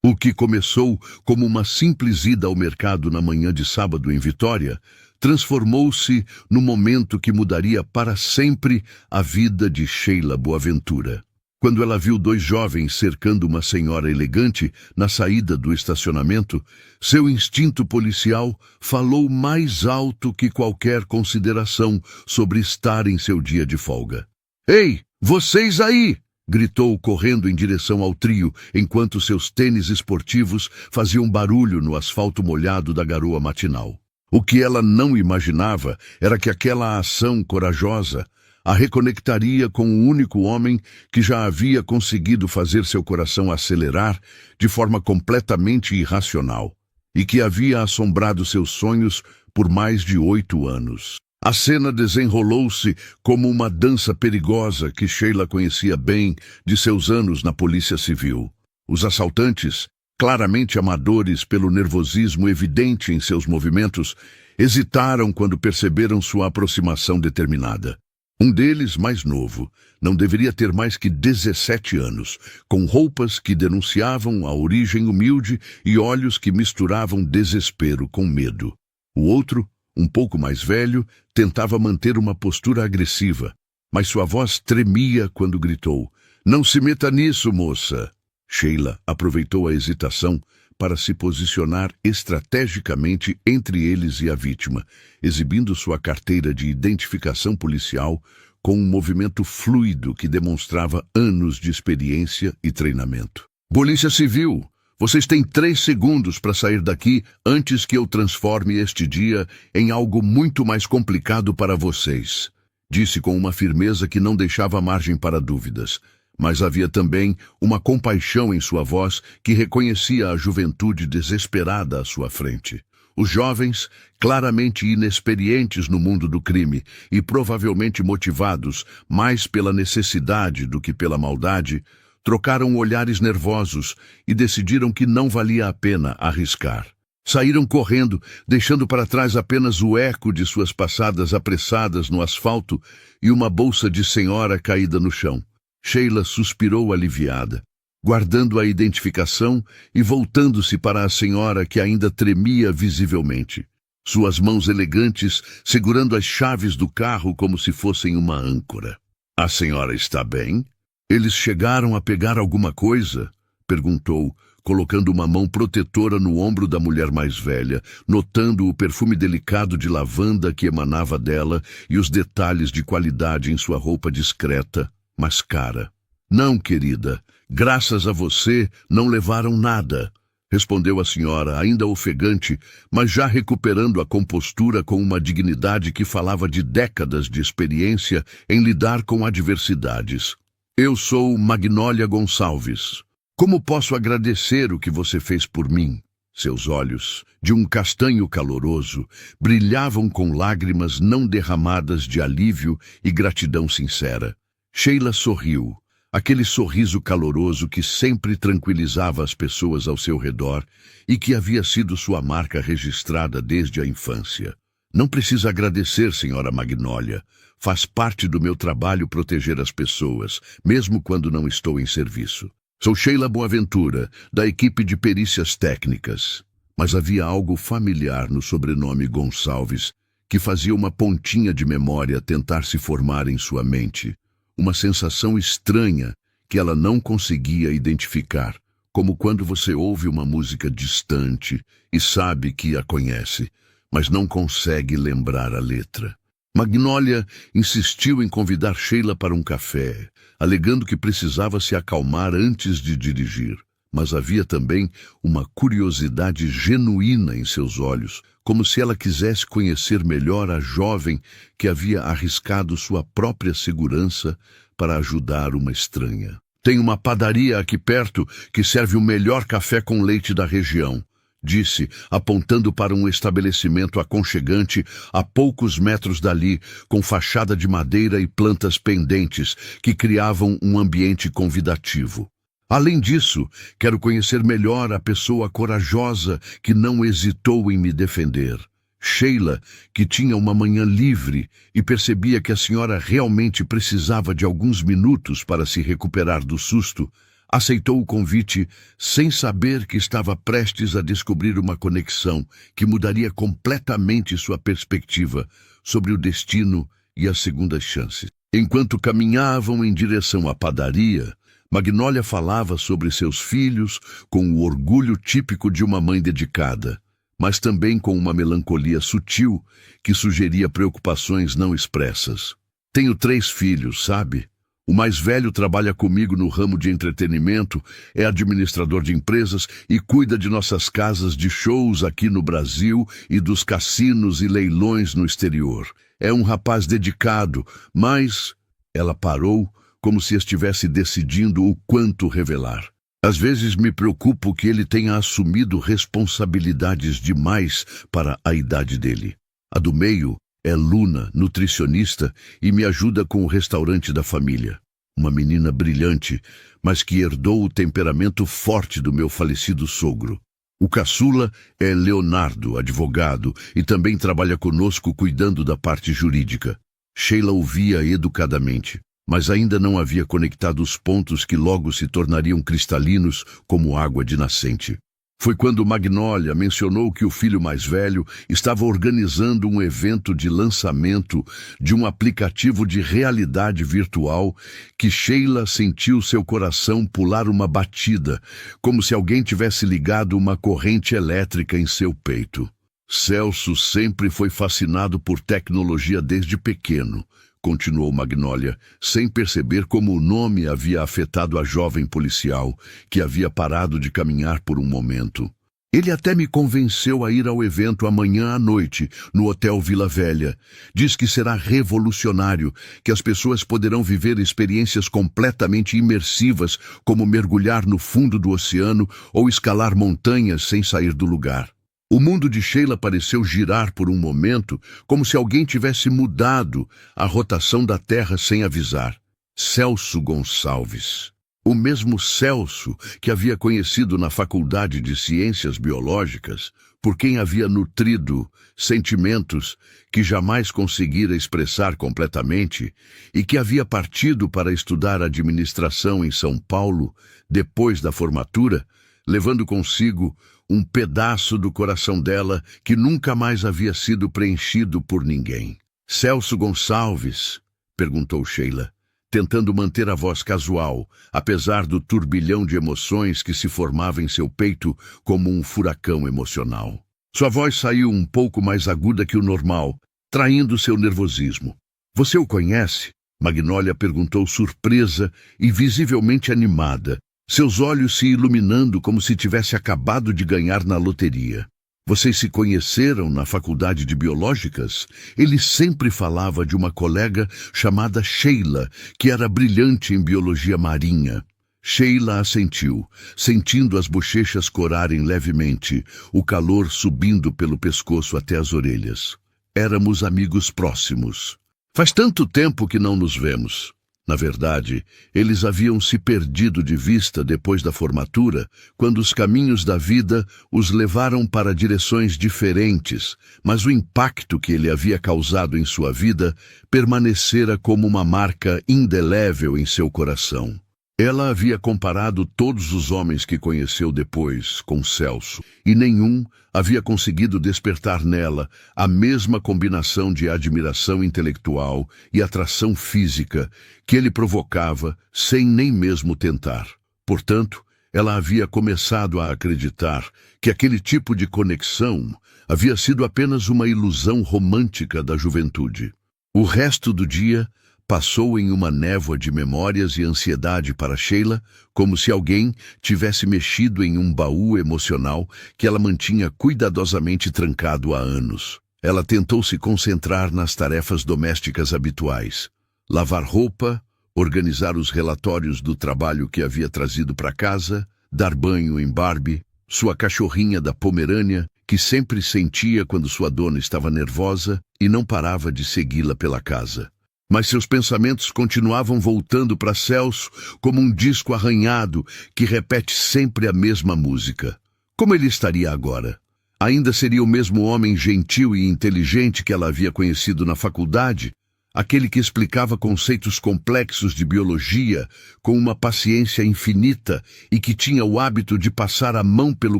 O que começou como uma simples ida ao mercado na manhã de sábado em Vitória, transformou-se no momento que mudaria para sempre a vida de Sheila Boaventura. Quando ela viu dois jovens cercando uma senhora elegante na saída do estacionamento, seu instinto policial falou mais alto que qualquer consideração sobre estar em seu dia de folga. "Ei, vocês aí!" gritou correndo em direção ao trio, enquanto seus tênis esportivos faziam barulho no asfalto molhado da garoa matinal. O que ela não imaginava era que aquela ação corajosa a reconectaria com o único homem que já havia conseguido fazer seu coração acelerar de forma completamente irracional e que havia assombrado seus sonhos por mais de 8 anos. A cena desenrolou-se como uma dança perigosa que Sheila conhecia bem de seus anos na Polícia Civil. Os assaltantes, claramente amadores pelo nervosismo evidente em seus movimentos, hesitaram quando perceberam sua aproximação determinada. Um deles, mais novo, não deveria ter mais que 17 anos, com roupas que denunciavam a origem humilde e olhos que misturavam desespero com medo. O outro, um pouco mais velho, tentava manter uma postura agressiva, mas sua voz tremia quando gritou: "Não se meta nisso, moça!" Sheila aproveitou a hesitação para se posicionar estrategicamente entre eles e a vítima, exibindo sua carteira de identificação policial com um movimento fluido que demonstrava anos de experiência e treinamento. "Polícia Civil, vocês têm 3 segundos para sair daqui antes que eu transforme este dia em algo muito mais complicado para vocês", disse com uma firmeza que não deixava margem para dúvidas. Mas havia também uma compaixão em sua voz que reconhecia a juventude desesperada à sua frente. Os jovens, claramente inexperientes no mundo do crime e provavelmente motivados mais pela necessidade do que pela maldade, trocaram olhares nervosos e decidiram que não valia a pena arriscar. Saíram correndo, deixando para trás apenas o eco de suas passadas apressadas no asfalto e uma bolsa de senhora caída no chão. Sheila suspirou aliviada, guardando a identificação e voltando-se para a senhora que ainda tremia visivelmente. Suas mãos elegantes segurando as chaves do carro como se fossem uma âncora. "A senhora está bem? Eles chegaram a pegar alguma coisa?" perguntou, colocando uma mão protetora no ombro da mulher mais velha, notando o perfume delicado de lavanda que emanava dela e os detalhes de qualidade em sua roupa discreta, mas cara. "Não, querida, graças a você não levaram nada", respondeu a senhora, ainda ofegante, mas já recuperando a compostura com uma dignidade que falava de décadas de experiência em lidar com adversidades. "Eu sou Magnólia Gonçalves. Como posso agradecer o que você fez por mim?" Seus olhos, de um castanho caloroso, brilhavam com lágrimas não derramadas de alívio e gratidão sincera. Sheila sorriu, aquele sorriso caloroso que sempre tranquilizava as pessoas ao seu redor e que havia sido sua marca registrada desde a infância. "Não precisa agradecer, senhora Magnólia. Faz parte do meu trabalho proteger as pessoas, mesmo quando não estou em serviço. Sou Sheila Boaventura, da equipe de perícias técnicas." Mas havia algo familiar no sobrenome Gonçalves que fazia uma pontinha de memória tentar se formar em sua mente. Uma sensação estranha que ela não conseguia identificar, como quando você ouve uma música distante e sabe que a conhece, mas não consegue lembrar a letra. Magnólia insistiu em convidar Sheila para um café, alegando que precisava se acalmar antes de dirigir. Mas havia também uma curiosidade genuína em seus olhos, como se ela quisesse conhecer melhor a jovem que havia arriscado sua própria segurança para ajudar uma estranha. "Tem uma padaria aqui perto que serve o melhor café com leite da região", disse, apontando para um estabelecimento aconchegante a poucos metros dali, com fachada de madeira e plantas pendentes que criavam um ambiente convidativo. "Além disso, quero conhecer melhor a pessoa corajosa que não hesitou em me defender." Sheila, que tinha uma manhã livre e percebia que a senhora realmente precisava de alguns minutos para se recuperar do susto, Aceitou o convite sem saber que estava prestes a descobrir uma conexão que mudaria completamente sua perspectiva sobre o destino e as segundas chances. Enquanto caminhavam em direção à padaria, Magnólia falava sobre seus filhos com o orgulho típico de uma mãe dedicada, mas também com uma melancolia sutil que sugeria preocupações não expressas. Tenho 3 filhos, sabe? O mais velho trabalha comigo no ramo de entretenimento, é administrador de empresas e cuida de nossas casas de shows aqui no Brasil e dos cassinos e leilões no exterior. É um rapaz dedicado, mas... Ela parou, como se estivesse decidindo o quanto revelar. Às vezes me preocupo que ele tenha assumido responsabilidades demais para a idade dele. A do meio é Luna, nutricionista, e me ajuda com o restaurante da família. Uma menina brilhante, mas que herdou o temperamento forte do meu falecido sogro. O caçula é Leonardo, advogado, e também trabalha conosco cuidando da parte jurídica. Sheila ouvia educadamente, mas ainda não havia conectado os pontos que logo se tornariam cristalinos como água de nascente. Foi quando Magnólia mencionou que o filho mais velho estava organizando um evento de lançamento de um aplicativo de realidade virtual que Sheila sentiu seu coração pular uma batida, como se alguém tivesse ligado uma corrente elétrica em seu peito. Celso sempre foi fascinado por tecnologia desde pequeno, continuou Magnólia, sem perceber como o nome havia afetado a jovem policial, que havia parado de caminhar por um momento. Ele até me convenceu a ir ao evento amanhã à noite, no Hotel Vila Velha. Diz que será revolucionário, que as pessoas poderão viver experiências completamente imersivas, como mergulhar no fundo do oceano ou escalar montanhas sem sair do lugar. O mundo de Sheila pareceu girar por um momento, como se alguém tivesse mudado a rotação da Terra sem avisar. Celso Gonçalves. O mesmo Celso que havia conhecido na Faculdade de Ciências Biológicas, por quem havia nutrido sentimentos que jamais conseguira expressar completamente e que havia partido para estudar administração em São Paulo depois da formatura, levando consigo um pedaço do coração dela que nunca mais havia sido preenchido por ninguém. Celso Gonçalves? Perguntou Sheila, tentando manter a voz casual, apesar do turbilhão de emoções que se formava em seu peito como um furacão emocional. Sua voz saiu um pouco mais aguda que o normal, traindo seu nervosismo. Você o conhece? Magnólia perguntou surpresa e visivelmente animada, seus olhos se iluminando como se tivesse acabado de ganhar na loteria. Vocês se conheceram na Faculdade de Biológicas? Ele sempre falava de uma colega chamada Sheila, que era brilhante em biologia marinha. Sheila assentiu, sentindo as bochechas corarem levemente, o calor subindo pelo pescoço até as orelhas. Éramos amigos próximos. Faz tanto tempo que não nos vemos. Na verdade, eles haviam se perdido de vista depois da formatura, quando os caminhos da vida os levaram para direções diferentes, mas o impacto que ele havia causado em sua vida permanecera como uma marca indelével em seu coração. Ela havia comparado todos os homens que conheceu depois com Celso, e nenhum havia conseguido despertar nela a mesma combinação de admiração intelectual e atração física que ele provocava sem nem mesmo tentar. Portanto, ela havia começado a acreditar que aquele tipo de conexão havia sido apenas uma ilusão romântica da juventude. O resto do dia passou em uma névoa de memórias e ansiedade para Sheila, como se alguém tivesse mexido em um baú emocional que ela mantinha cuidadosamente trancado há anos. Ela tentou se concentrar nas tarefas domésticas habituais: lavar roupa, organizar os relatórios do trabalho que havia trazido para casa, dar banho em Barbie, sua cachorrinha da Pomerânia, que sempre sentia quando sua dona estava nervosa e não parava de segui-la pela casa. Mas seus pensamentos continuavam voltando para Celso como um disco arranhado que repete sempre a mesma música. Como ele estaria agora? Ainda seria o mesmo homem gentil e inteligente que ela havia conhecido na faculdade? aquele que explicava conceitos complexos de biologia com uma paciência infinita e que tinha o hábito de passar a mão pelo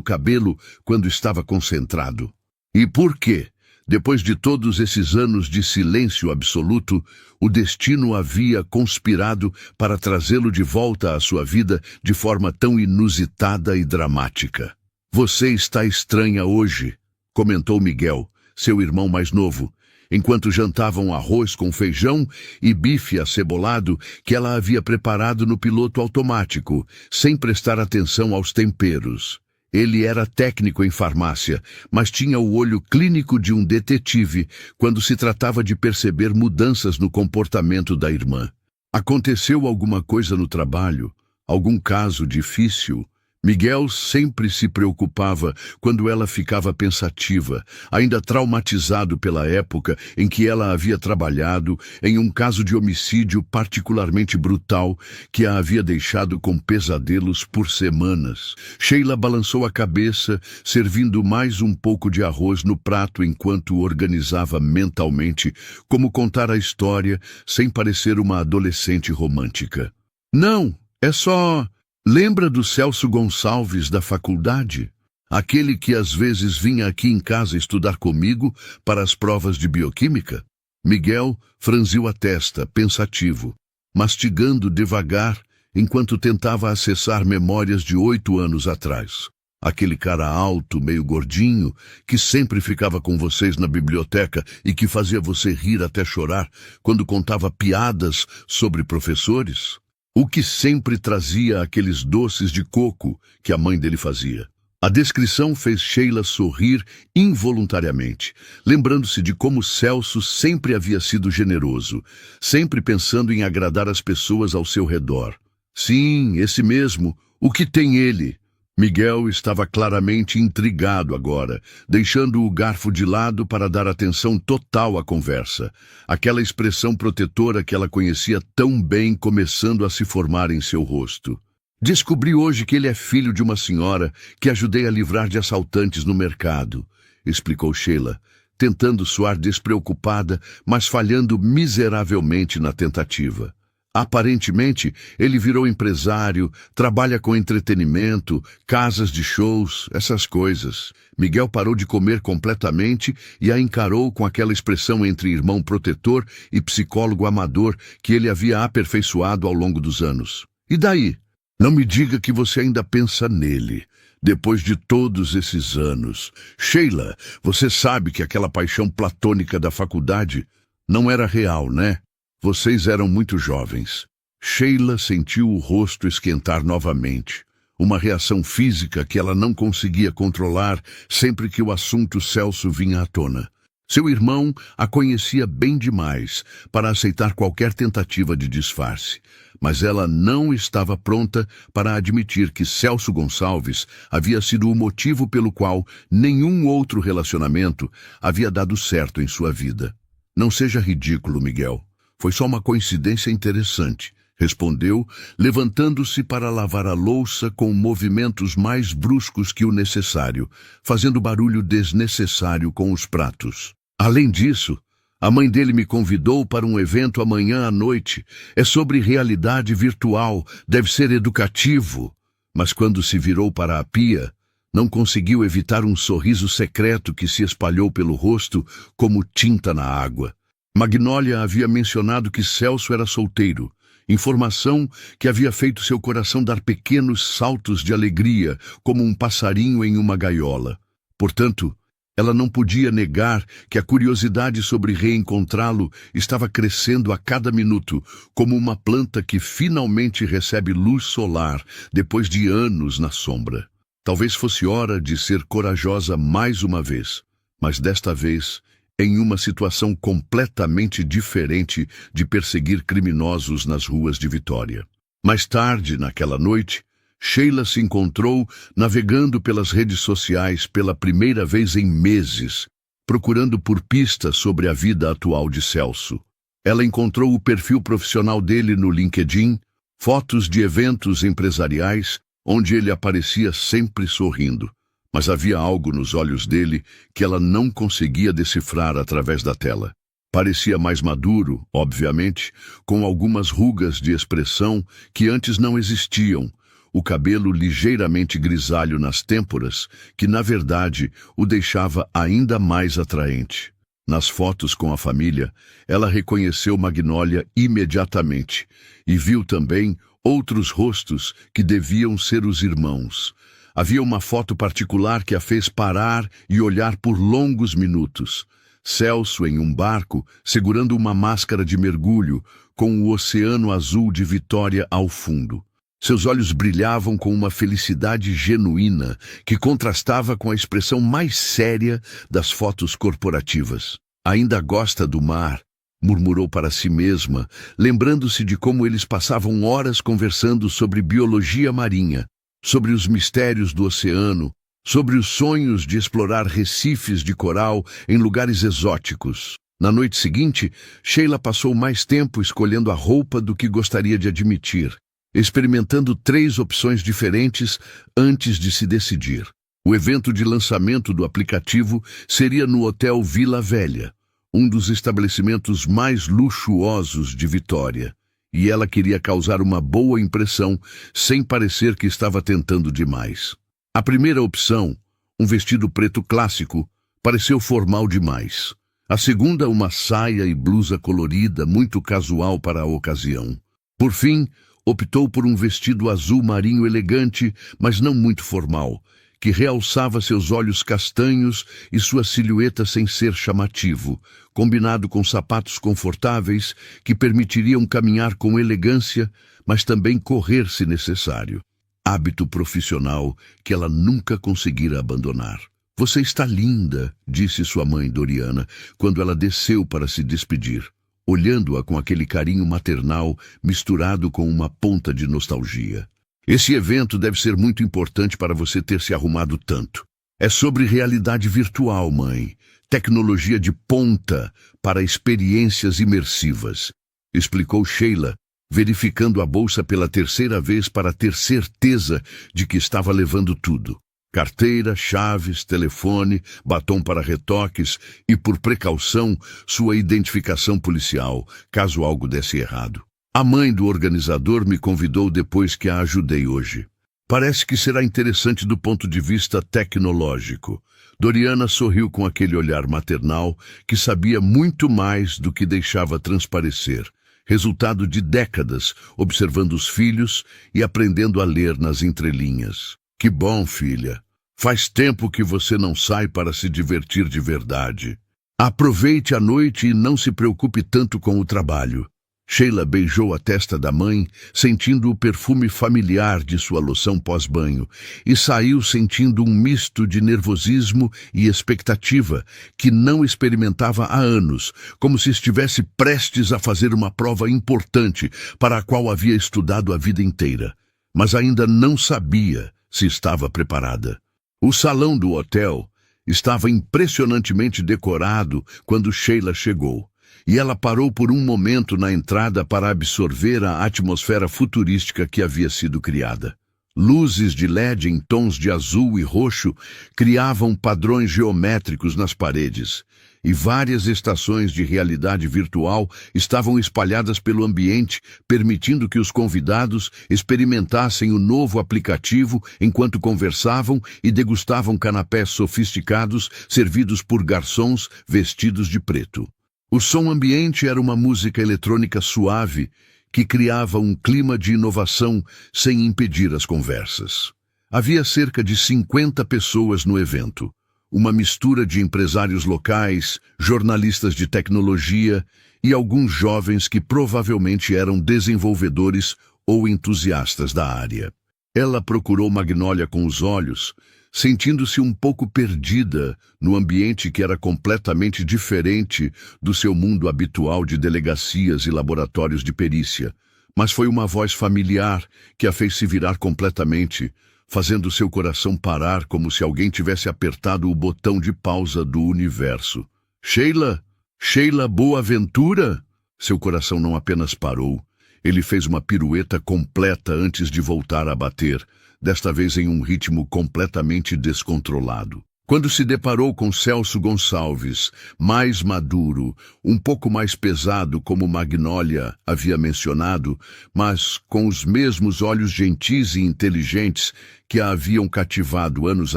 cabelo quando estava concentrado. E por quê? Depois de todos esses anos de silêncio absoluto, o destino havia conspirado para trazê-lo de volta à sua vida de forma tão inusitada e dramática. "Você está estranha hoje", comentou Miguel, seu irmão mais novo, enquanto jantavam arroz com feijão e bife acebolado que ela havia preparado no piloto automático, sem prestar atenção aos temperos. Ele era técnico em farmácia, mas tinha o olho clínico de um detetive quando se tratava de perceber mudanças no comportamento da irmã. Aconteceu alguma coisa no trabalho? Algum caso difícil? Miguel sempre se preocupava quando ela ficava pensativa, ainda traumatizado pela época em que ela havia trabalhado em um caso de homicídio particularmente brutal que a havia deixado com pesadelos por semanas. Sheila balançou a cabeça, servindo mais um pouco de arroz no prato enquanto organizava mentalmente como contar a história sem parecer uma adolescente romântica. "Não, é só... Lembra do Celso Gonçalves da faculdade? Aquele que às vezes vinha aqui em casa estudar comigo para as provas de bioquímica?" Miguel franziu a testa, pensativo, mastigando devagar enquanto tentava acessar memórias de 8 anos atrás. "Aquele cara alto, meio gordinho, que sempre ficava com vocês na biblioteca e que fazia você rir até chorar quando contava piadas sobre professores? O que sempre trazia aqueles doces de coco que a mãe dele fazia." A descrição fez Sheila sorrir involuntariamente, lembrando-se de como Celso sempre havia sido generoso, sempre pensando em agradar as pessoas ao seu redor. "Sim, esse mesmo. O que tem ele?" Miguel estava claramente intrigado agora, deixando o garfo de lado para dar atenção total à conversa. Aquela expressão protetora que ela conhecia tão bem começando a se formar em seu rosto. "Descobri hoje que ele é filho de uma senhora que ajudei a livrar de assaltantes no mercado", explicou Sheila, tentando soar despreocupada, mas falhando miseravelmente na tentativa. "Aparentemente, ele virou empresário, trabalha com entretenimento, casas de shows, essas coisas." Miguel parou de comer completamente e a encarou com aquela expressão entre irmão protetor e psicólogo amador que ele havia aperfeiçoado ao longo dos anos. "E daí? Não me diga que você ainda pensa nele. Depois de todos esses anos. Sheila, você sabe que aquela paixão platônica da faculdade não era real, né? Vocês eram muito jovens." Sheila sentiu o rosto esquentar novamente, uma reação física que ela não conseguia controlar sempre que o assunto Celso vinha à tona. Seu irmão a conhecia bem demais para aceitar qualquer tentativa de disfarce, mas ela não estava pronta para admitir que Celso Gonçalves havia sido o motivo pelo qual nenhum outro relacionamento havia dado certo em sua vida. "Não seja ridículo, Miguel. Foi só uma coincidência interessante", respondeu, levantando-se para lavar a louça com movimentos mais bruscos que o necessário, fazendo barulho desnecessário com os pratos. "Além disso, a mãe dele me convidou para um evento amanhã à noite. É sobre realidade virtual, deve ser educativo." Mas quando se virou para a pia, não conseguiu evitar um sorriso secreto que se espalhou pelo rosto como tinta na água. Magnólia havia mencionado que Celso era solteiro, informação que havia feito seu coração dar pequenos saltos de alegria, como um passarinho em uma gaiola. Portanto, ela não podia negar que a curiosidade sobre reencontrá-lo estava crescendo a cada minuto, como uma planta que finalmente recebe luz solar depois de anos na sombra. Talvez fosse hora de ser corajosa mais uma vez, mas desta vez em uma situação completamente diferente de perseguir criminosos nas ruas de Vitória. Mais tarde, naquela noite, Sheila se encontrou navegando pelas redes sociais pela primeira vez em meses, procurando por pistas sobre a vida atual de Celso. Ela encontrou o perfil profissional dele no LinkedIn, fotos de eventos empresariais, onde ele aparecia sempre sorrindo. Mas havia algo nos olhos dele que ela não conseguia decifrar através da tela. Parecia mais maduro, obviamente, com algumas rugas de expressão que antes não existiam, o cabelo ligeiramente grisalho nas têmporas, que na verdade o deixava ainda mais atraente. Nas fotos com a família, ela reconheceu Magnólia imediatamente e viu também outros rostos que deviam ser os irmãos. Havia uma foto particular que a fez parar e olhar por longos minutos. Celso em um barco, segurando uma máscara de mergulho, com o oceano azul de Vitória ao fundo. Seus olhos brilhavam com uma felicidade genuína que contrastava com a expressão mais séria das fotos corporativas. Ainda gosta do mar, murmurou para si mesma, lembrando-se de como eles passavam horas conversando sobre biologia marinha, sobre os mistérios do oceano, sobre os sonhos de explorar recifes de coral em lugares exóticos. Na noite seguinte, Sheila passou mais tempo escolhendo a roupa do que gostaria de admitir, experimentando 3 opções diferentes antes de se decidir. O evento de lançamento do aplicativo seria no Hotel Vila Velha, um dos estabelecimentos mais luxuosos de Vitória, e ela queria causar uma boa impressão sem parecer que estava tentando demais. A primeira opção, um vestido preto clássico, pareceu formal demais. A segunda, uma saia e blusa colorida, muito casual para a ocasião. Por fim, optou por um vestido azul marinho elegante, mas não muito formal, que realçava seus olhos castanhos e sua silhueta sem ser chamativo, combinado com sapatos confortáveis que permitiriam caminhar com elegância, mas também correr se necessário. Hábito profissional que ela nunca conseguira abandonar. "Você está linda", disse sua mãe Doriana, quando ela desceu para se despedir, olhando-a com aquele carinho maternal misturado com uma ponta de nostalgia. "Esse evento deve ser muito importante para você ter se arrumado tanto. É sobre realidade virtual, mãe. Tecnologia de ponta para experiências imersivas", explicou Sheila, verificando a bolsa pela 3ª vez para ter certeza de que estava levando tudo. Carteira, chaves, telefone, batom para retoques e, por precaução, sua identificação policial, caso algo desse errado. "A mãe do organizador me convidou depois que a ajudei hoje. Parece que será interessante do ponto de vista tecnológico." Doriana sorriu com aquele olhar maternal que sabia muito mais do que deixava transparecer, resultado de décadas observando os filhos e aprendendo a ler nas entrelinhas. "Que bom, filha. Faz tempo que você não sai para se divertir de verdade. Aproveite a noite e não se preocupe tanto com o trabalho." Sheila beijou a testa da mãe, sentindo o perfume familiar de sua loção pós-banho, e saiu sentindo um misto de nervosismo e expectativa que não experimentava há anos, como se estivesse prestes a fazer uma prova importante para a qual havia estudado a vida inteira, mas ainda não sabia se estava preparada. O salão do hotel estava impressionantemente decorado quando Sheila chegou, e ela parou por um momento na entrada para absorver a atmosfera futurística que havia sido criada. Luzes de LED em tons de azul e roxo criavam padrões geométricos nas paredes, e várias estações de realidade virtual estavam espalhadas pelo ambiente, permitindo que os convidados experimentassem o novo aplicativo enquanto conversavam e degustavam canapés sofisticados servidos por garçons vestidos de preto. O som ambiente era uma música eletrônica suave que criava um clima de inovação sem impedir as conversas. Havia cerca de 50 pessoas no evento, uma mistura de empresários locais, jornalistas de tecnologia e alguns jovens que provavelmente eram desenvolvedores ou entusiastas da área. Ela procurou Magnólia com os olhos, sentindo-se um pouco perdida no ambiente que era completamente diferente do seu mundo habitual de delegacias e laboratórios de perícia. Mas foi uma voz familiar que a fez se virar completamente, fazendo seu coração parar como se alguém tivesse apertado o botão de pausa do universo. "Sheila? Sheila Boaventura?" Seu coração não apenas parou, ele fez uma pirueta completa antes de voltar a bater, desta vez em um ritmo completamente descontrolado. Quando se deparou com Celso Gonçalves, mais maduro, um pouco mais pesado como Magnólia havia mencionado, mas com os mesmos olhos gentis e inteligentes que a haviam cativado anos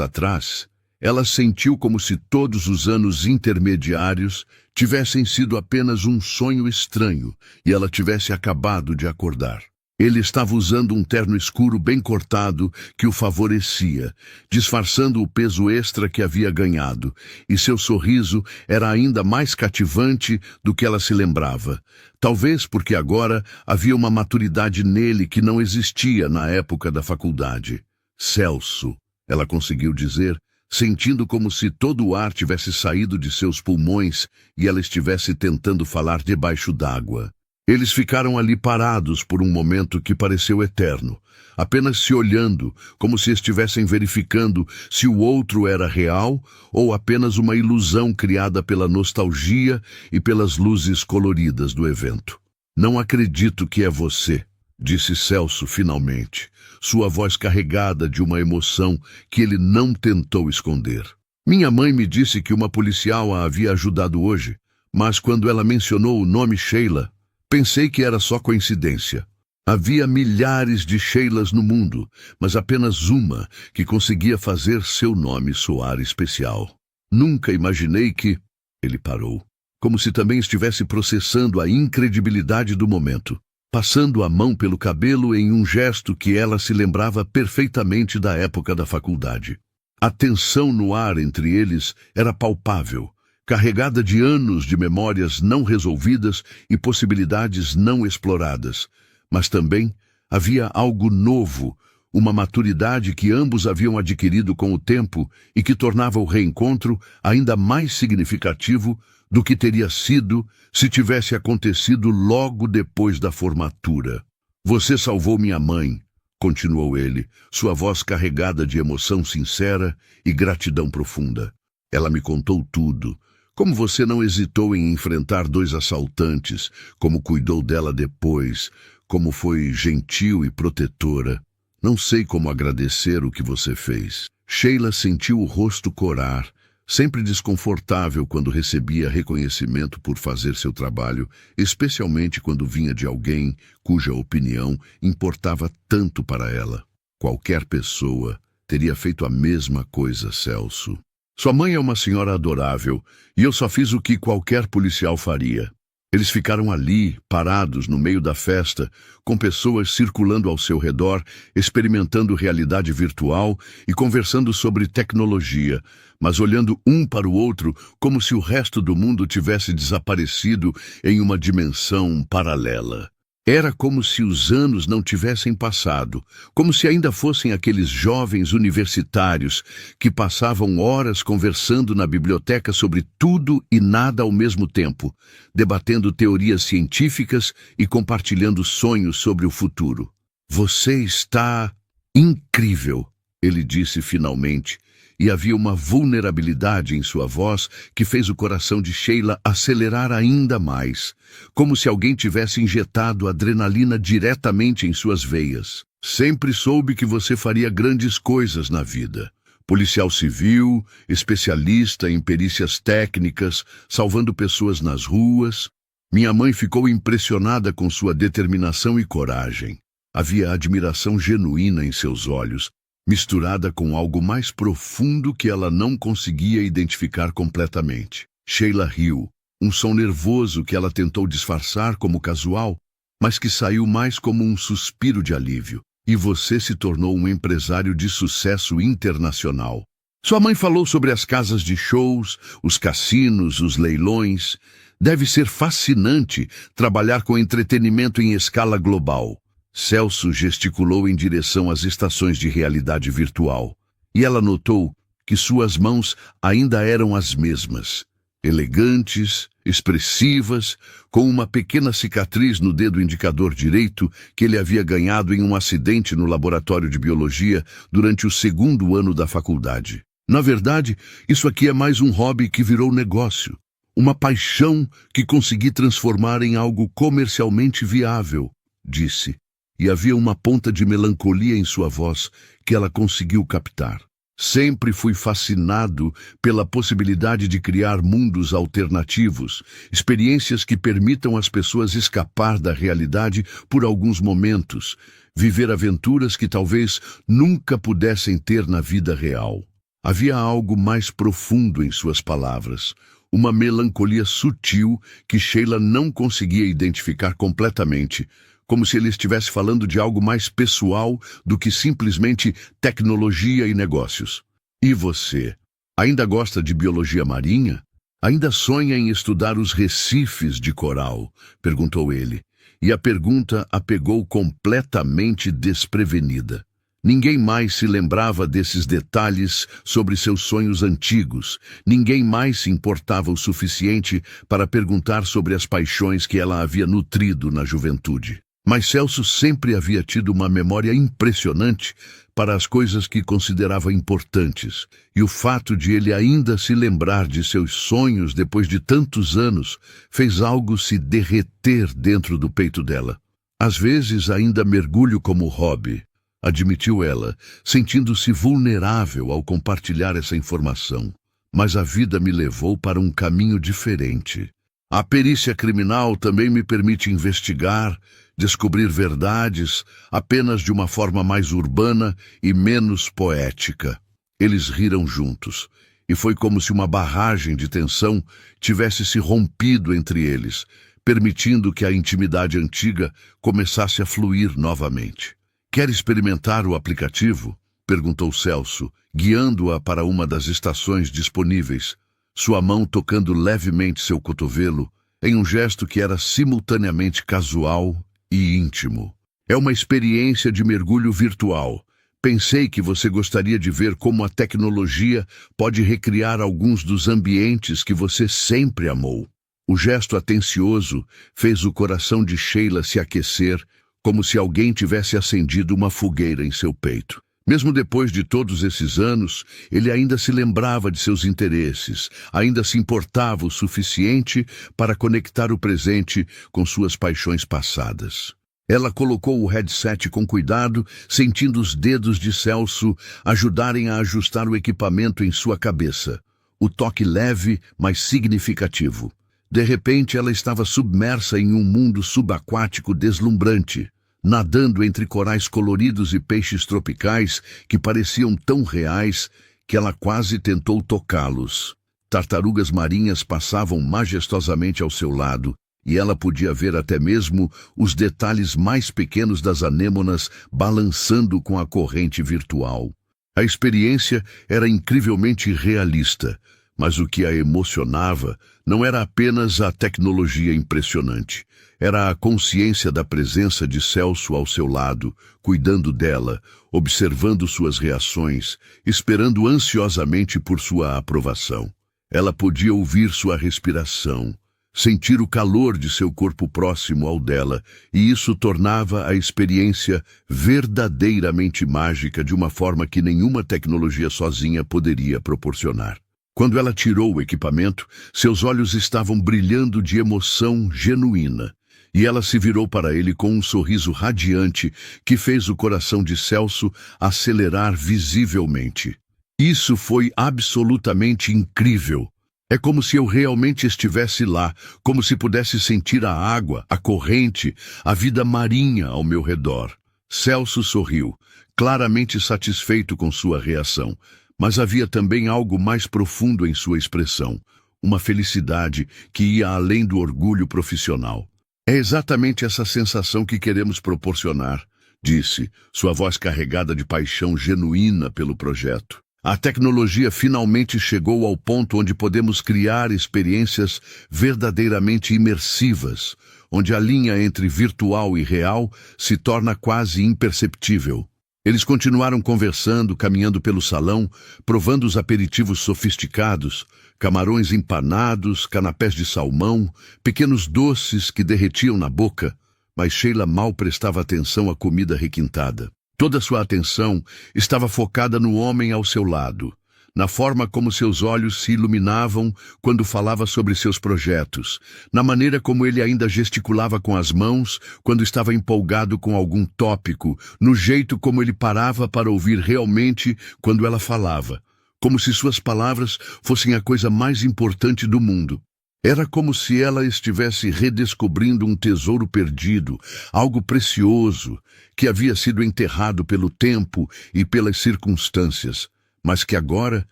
atrás, ela sentiu como se todos os anos intermediários tivessem sido apenas um sonho estranho e ela tivesse acabado de acordar. Ele estava usando um terno escuro bem cortado que o favorecia, disfarçando o peso extra que havia ganhado, e seu sorriso era ainda mais cativante do que ela se lembrava. Talvez porque agora havia uma maturidade nele que não existia na época da faculdade. Celso, ela conseguiu dizer, sentindo como se todo o ar tivesse saído de seus pulmões e ela estivesse tentando falar debaixo d'água. Eles ficaram ali parados por um momento que pareceu eterno, apenas se olhando, como se estivessem verificando se o outro era real ou apenas uma ilusão criada pela nostalgia e pelas luzes coloridas do evento. "Não acredito que é você", disse Celso finalmente, sua voz carregada de uma emoção que ele não tentou esconder. "Minha mãe me disse que uma policial a havia ajudado hoje, mas quando ela mencionou o nome Sheila, pensei que era só coincidência. Havia milhares de Sheilas no mundo, mas apenas uma que conseguia fazer seu nome soar especial. Nunca imaginei que..." Ele parou, como se também estivesse processando a incredibilidade do momento, passando a mão pelo cabelo em um gesto que ela se lembrava perfeitamente da época da faculdade. A tensão no ar entre eles era palpável, carregada de anos de memórias não resolvidas e possibilidades não exploradas. Mas também havia algo novo, uma maturidade que ambos haviam adquirido com o tempo e que tornava o reencontro ainda mais significativo do que teria sido se tivesse acontecido logo depois da formatura. "Você salvou minha mãe", continuou ele, sua voz carregada de emoção sincera e gratidão profunda. "Ela me contou tudo. Como você não hesitou em enfrentar 2 assaltantes, como cuidou dela depois, como foi gentil e protetora. Não sei como agradecer o que você fez." Sheila sentiu o rosto corar, sempre desconfortável quando recebia reconhecimento por fazer seu trabalho, especialmente quando vinha de alguém cuja opinião importava tanto para ela. "Qualquer pessoa teria feito a mesma coisa, Celso. Sua mãe é uma senhora adorável, e eu só fiz o que qualquer policial faria." Eles ficaram ali, parados no meio da festa, com pessoas circulando ao seu redor, experimentando realidade virtual e conversando sobre tecnologia, mas olhando um para o outro como se o resto do mundo tivesse desaparecido em uma dimensão paralela. Era como se os anos não tivessem passado, como se ainda fossem aqueles jovens universitários que passavam horas conversando na biblioteca sobre tudo e nada ao mesmo tempo, debatendo teorias científicas e compartilhando sonhos sobre o futuro. "Você está incrível", ele disse finalmente, e havia uma vulnerabilidade em sua voz que fez o coração de Sheila acelerar ainda mais, como se alguém tivesse injetado adrenalina diretamente em suas veias. "Sempre soube que você faria grandes coisas na vida. Policial civil, especialista em perícias técnicas, salvando pessoas nas ruas. Minha mãe ficou impressionada com sua determinação e coragem. Havia admiração genuína em seus olhos, misturada com algo mais profundo que ela não conseguia identificar completamente. Sheila riu, um som nervoso que ela tentou disfarçar como casual, mas que saiu mais como um suspiro de alívio. "E você se tornou um empresário de sucesso internacional. Sua mãe falou sobre as casas de shows, os cassinos, os leilões. Deve ser fascinante trabalhar com entretenimento em escala global." Celso gesticulou em direção às estações de realidade virtual, e ela notou que suas mãos ainda eram as mesmas, elegantes, expressivas, com uma pequena cicatriz no dedo indicador direito que ele havia ganhado em um acidente no laboratório de biologia durante o 2º ano da faculdade. "Na verdade, isso aqui é mais um hobby que virou negócio, uma paixão que consegui transformar em algo comercialmente viável", disse. E havia uma ponta de melancolia em sua voz que ela conseguiu captar. Sempre fui fascinado pela possibilidade de criar mundos alternativos, experiências que permitam às pessoas escapar da realidade por alguns momentos, viver aventuras que talvez nunca pudessem ter na vida real. Havia algo mais profundo em suas palavras, uma melancolia sutil que Sheila não conseguia identificar completamente, como se ele estivesse falando de algo mais pessoal do que simplesmente tecnologia e negócios. E você? Ainda gosta de biologia marinha? Ainda sonha em estudar os recifes de coral? Perguntou ele. E a pergunta a pegou completamente desprevenida. Ninguém mais se lembrava desses detalhes sobre seus sonhos antigos. Ninguém mais se importava o suficiente para perguntar sobre as paixões que ela havia nutrido na juventude. Mas Celso sempre havia tido uma memória impressionante para as coisas que considerava importantes, e o fato de ele ainda se lembrar de seus sonhos depois de tantos anos fez algo se derreter dentro do peito dela. Às vezes ainda mergulho como hobby, admitiu ela, sentindo-se vulnerável ao compartilhar essa informação. Mas a vida me levou para um caminho diferente. A perícia criminal também me permite investigar, descobrir verdades apenas de uma forma mais urbana e menos poética. Eles riram juntos, e foi como se uma barragem de tensão tivesse se rompido entre eles, permitindo que a intimidade antiga começasse a fluir novamente. Quer experimentar o aplicativo? Perguntou Celso, guiando-a para uma das estações disponíveis, sua mão tocando levemente seu cotovelo, em um gesto que era simultaneamente casual e íntimo. É uma experiência de mergulho virtual. Pensei que você gostaria de ver como a tecnologia pode recriar alguns dos ambientes que você sempre amou. O gesto atencioso fez o coração de Sheila se aquecer, como se alguém tivesse acendido uma fogueira em seu peito. Mesmo depois de todos esses anos, ele ainda se lembrava de seus interesses, ainda se importava o suficiente para conectar o presente com suas paixões passadas. Ela colocou o headset com cuidado, sentindo os dedos de Celso ajudarem a ajustar o equipamento em sua cabeça. O toque leve, mas significativo. De repente, ela estava submersa em um mundo subaquático deslumbrante, nadando entre corais coloridos e peixes tropicais que pareciam tão reais que ela quase tentou tocá-los. Tartarugas marinhas passavam majestosamente ao seu lado, e ela podia ver até mesmo os detalhes mais pequenos das anêmonas balançando com a corrente virtual. A experiência era incrivelmente realista, mas o que a emocionava não era apenas a tecnologia impressionante. Era a consciência da presença de Celso ao seu lado, cuidando dela, observando suas reações, esperando ansiosamente por sua aprovação. Ela podia ouvir sua respiração, sentir o calor de seu corpo próximo ao dela, e isso tornava a experiência verdadeiramente mágica de uma forma que nenhuma tecnologia sozinha poderia proporcionar. Quando ela tirou o equipamento, seus olhos estavam brilhando de emoção genuína, e ela se virou para ele com um sorriso radiante que fez o coração de Celso acelerar visivelmente. Isso foi absolutamente incrível. É como se eu realmente estivesse lá, como se pudesse sentir a água, a corrente, a vida marinha ao meu redor. Celso sorriu, claramente satisfeito com sua reação, mas havia também algo mais profundo em sua expressão, uma felicidade que ia além do orgulho profissional. É exatamente essa sensação que queremos proporcionar, disse, sua voz carregada de paixão genuína pelo projeto. A tecnologia finalmente chegou ao ponto onde podemos criar experiências verdadeiramente imersivas, onde a linha entre virtual e real se torna quase imperceptível. Eles continuaram conversando, caminhando pelo salão, provando os aperitivos sofisticados, camarões empanados, canapés de salmão, pequenos doces que derretiam na boca, mas Sheila mal prestava atenção à comida requintada. Toda sua atenção estava focada no homem ao seu lado, na forma como seus olhos se iluminavam quando falava sobre seus projetos, na maneira como ele ainda gesticulava com as mãos quando estava empolgado com algum tópico, no jeito como ele parava para ouvir realmente quando ela falava, como se suas palavras fossem a coisa mais importante do mundo. Era como se ela estivesse redescobrindo um tesouro perdido, algo precioso, que havia sido enterrado pelo tempo e pelas circunstâncias, mas que agora